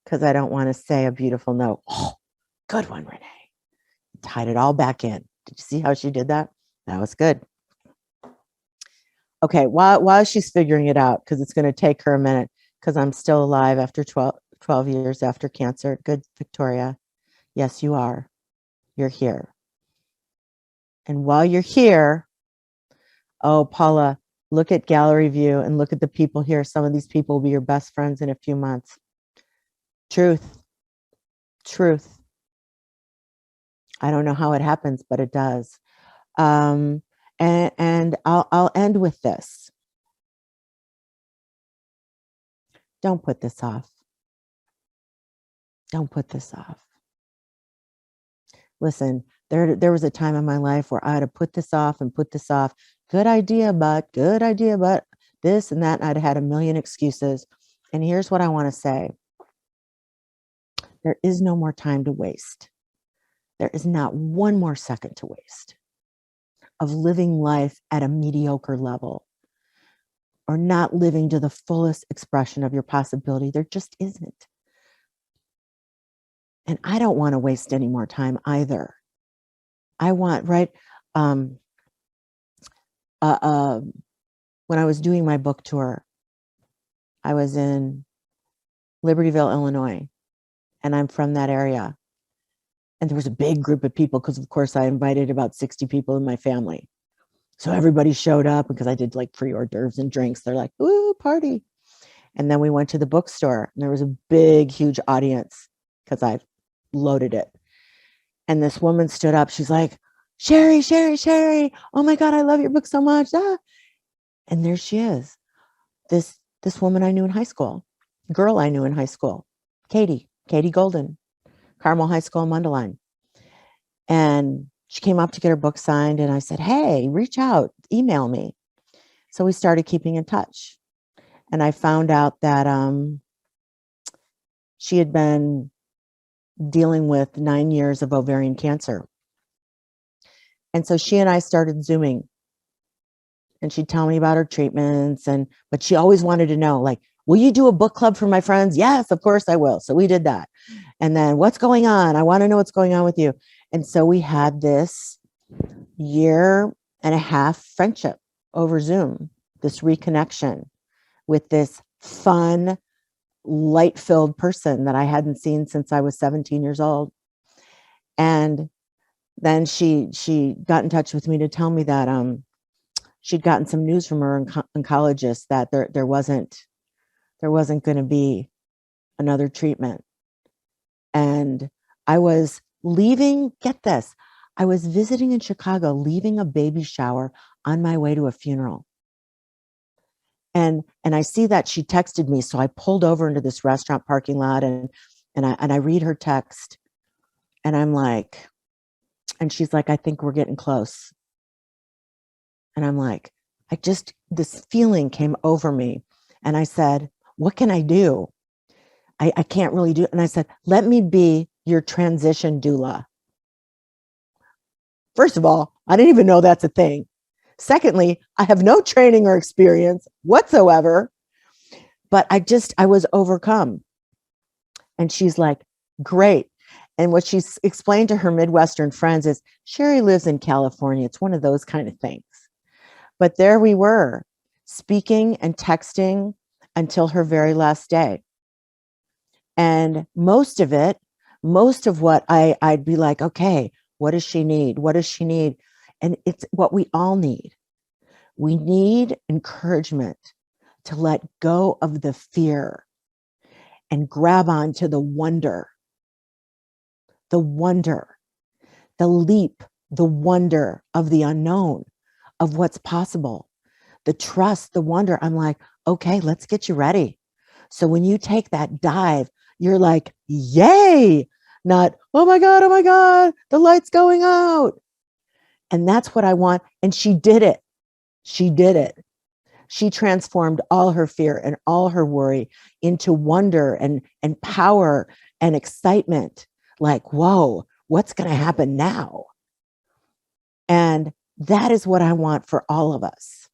S1: Because I don't want to say a beautiful no. Oh, good one, Renee. Tied it all back in. Did you see how she did that? That was good. Okay, while she's figuring it out, because it's going to take her a minute, because I'm still alive after 12 years after cancer. Good, Victoria. Yes, you are. You're here. And while you're here, oh, Paula, look at gallery view and look at the people here. Some of these people will be your best friends in a few months. Truth. Truth. I don't know how it happens, but it does. And I'll end with this. Don't put this off. Don't put this off. Listen, there was a time in my life where I had to put this off and put this off. Good idea, but this and that. And I'd had a million excuses. And here's what I want to say. There is no more time to waste. There is not one more second to waste of living life at a mediocre level or not living to the fullest expression of your possibility. There just isn't. And I don't want to waste any more time either. I want, right? When I was doing my book tour, I was in Libertyville, Illinois, and I'm from that area. And there was a big group of people because, of course, I invited about 60 people in my family. So everybody showed up because I did like free hors d'oeuvres and drinks. They're like, ooh, party. And then we went to the bookstore and there was a big, huge audience because I loaded it. And this woman stood up. She's like, Sherry, Sherry, Sherry. Oh my God, I love your book so much. Ah. And there she is. This woman I knew in high school, girl I knew in high school, Katie Golden, Carmel High School in Mundelein. And she came up to get her book signed. And I said, hey, reach out, email me. So we started keeping in touch. And I found out that she had been dealing with 9 years of ovarian cancer. And so she and I started Zooming. And she'd tell me about her treatments. But she always wanted to know, like, will you do a book club for my friends? Yes, of course I will. So we did that. And then what's going on? I want to know what's going on with you. And so we had this 1.5-year friendship over Zoom, this reconnection with this fun, light-filled person that I hadn't seen since I was 17 years old. And then she got in touch with me to tell me that she'd gotten some news from her oncologist that there wasn't going to be another treatment. And I was leaving, get this, I was visiting in Chicago, leaving a baby shower on my way to a funeral. And I see that she texted me. So I pulled over into this restaurant parking lot and I read her text and I'm like, and she's like, I think we're getting close. And I'm like, this feeling came over me. And I said, what can I do? I can't really do it. And I said, let me be your transition doula. First of all, I didn't even know that's a thing. Secondly, I have no training or experience whatsoever, but I was overcome. And she's like, great. And what she's explained to her Midwestern friends is, Sherry lives in California. It's one of those kind of things. But there we were, speaking and texting until her very last day. And most of what I'd be like, okay, what does she need? What does she need? And it's what we all need. We need encouragement to let go of the fear and grab onto the wonder the leap, the wonder of the unknown, of what's possible, the trust, the wonder. I'm like, okay, let's get you ready. So when you take that dive, you're like, yay, not, oh my God, the light's going out. And that's what I want. And she did it. She did it. She transformed all her fear and all her worry into wonder and power and excitement. Like, whoa, what's going to happen now? And that is what I want for all of us.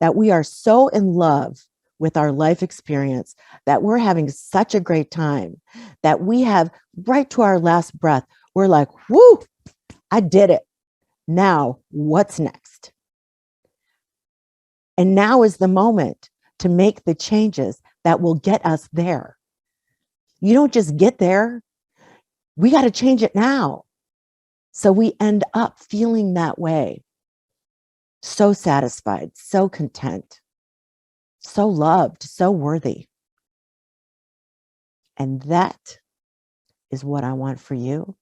S1: That we are so in love with our life experience, that we're having such a great time, that we have right to our last breath, we're like, whoo, I did it. Now, what's next? And now is the moment to make the changes that will get us there. You don't just get there. We got to change it now. So we end up feeling that way. So satisfied, so content, so loved, so worthy. And that is what I want for you.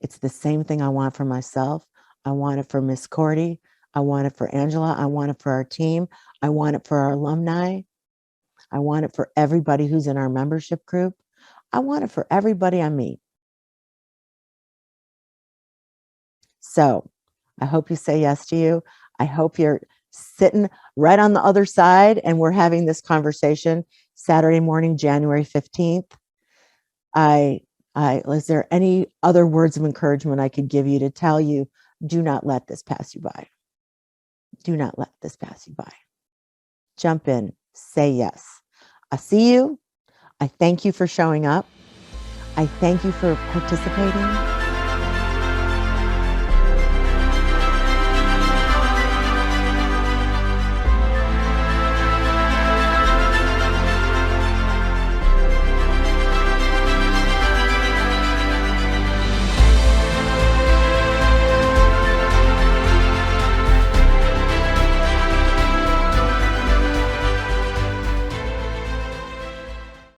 S1: It's the same thing I want for myself. I want it for Miss Cordy. I want it for Angela. I want it for our team. I want it for our alumni. I want it for everybody who's in our membership group. I want it for everybody I meet. So I hope you say yes to you. I hope you're sitting right on the other side and we're having this conversation Saturday morning, January 15th. Is there any other words of encouragement I could give you to tell you, do not let this pass you by. Do not let this pass you by. Jump in, say yes. I see you. I thank you for showing up. I thank you for participating.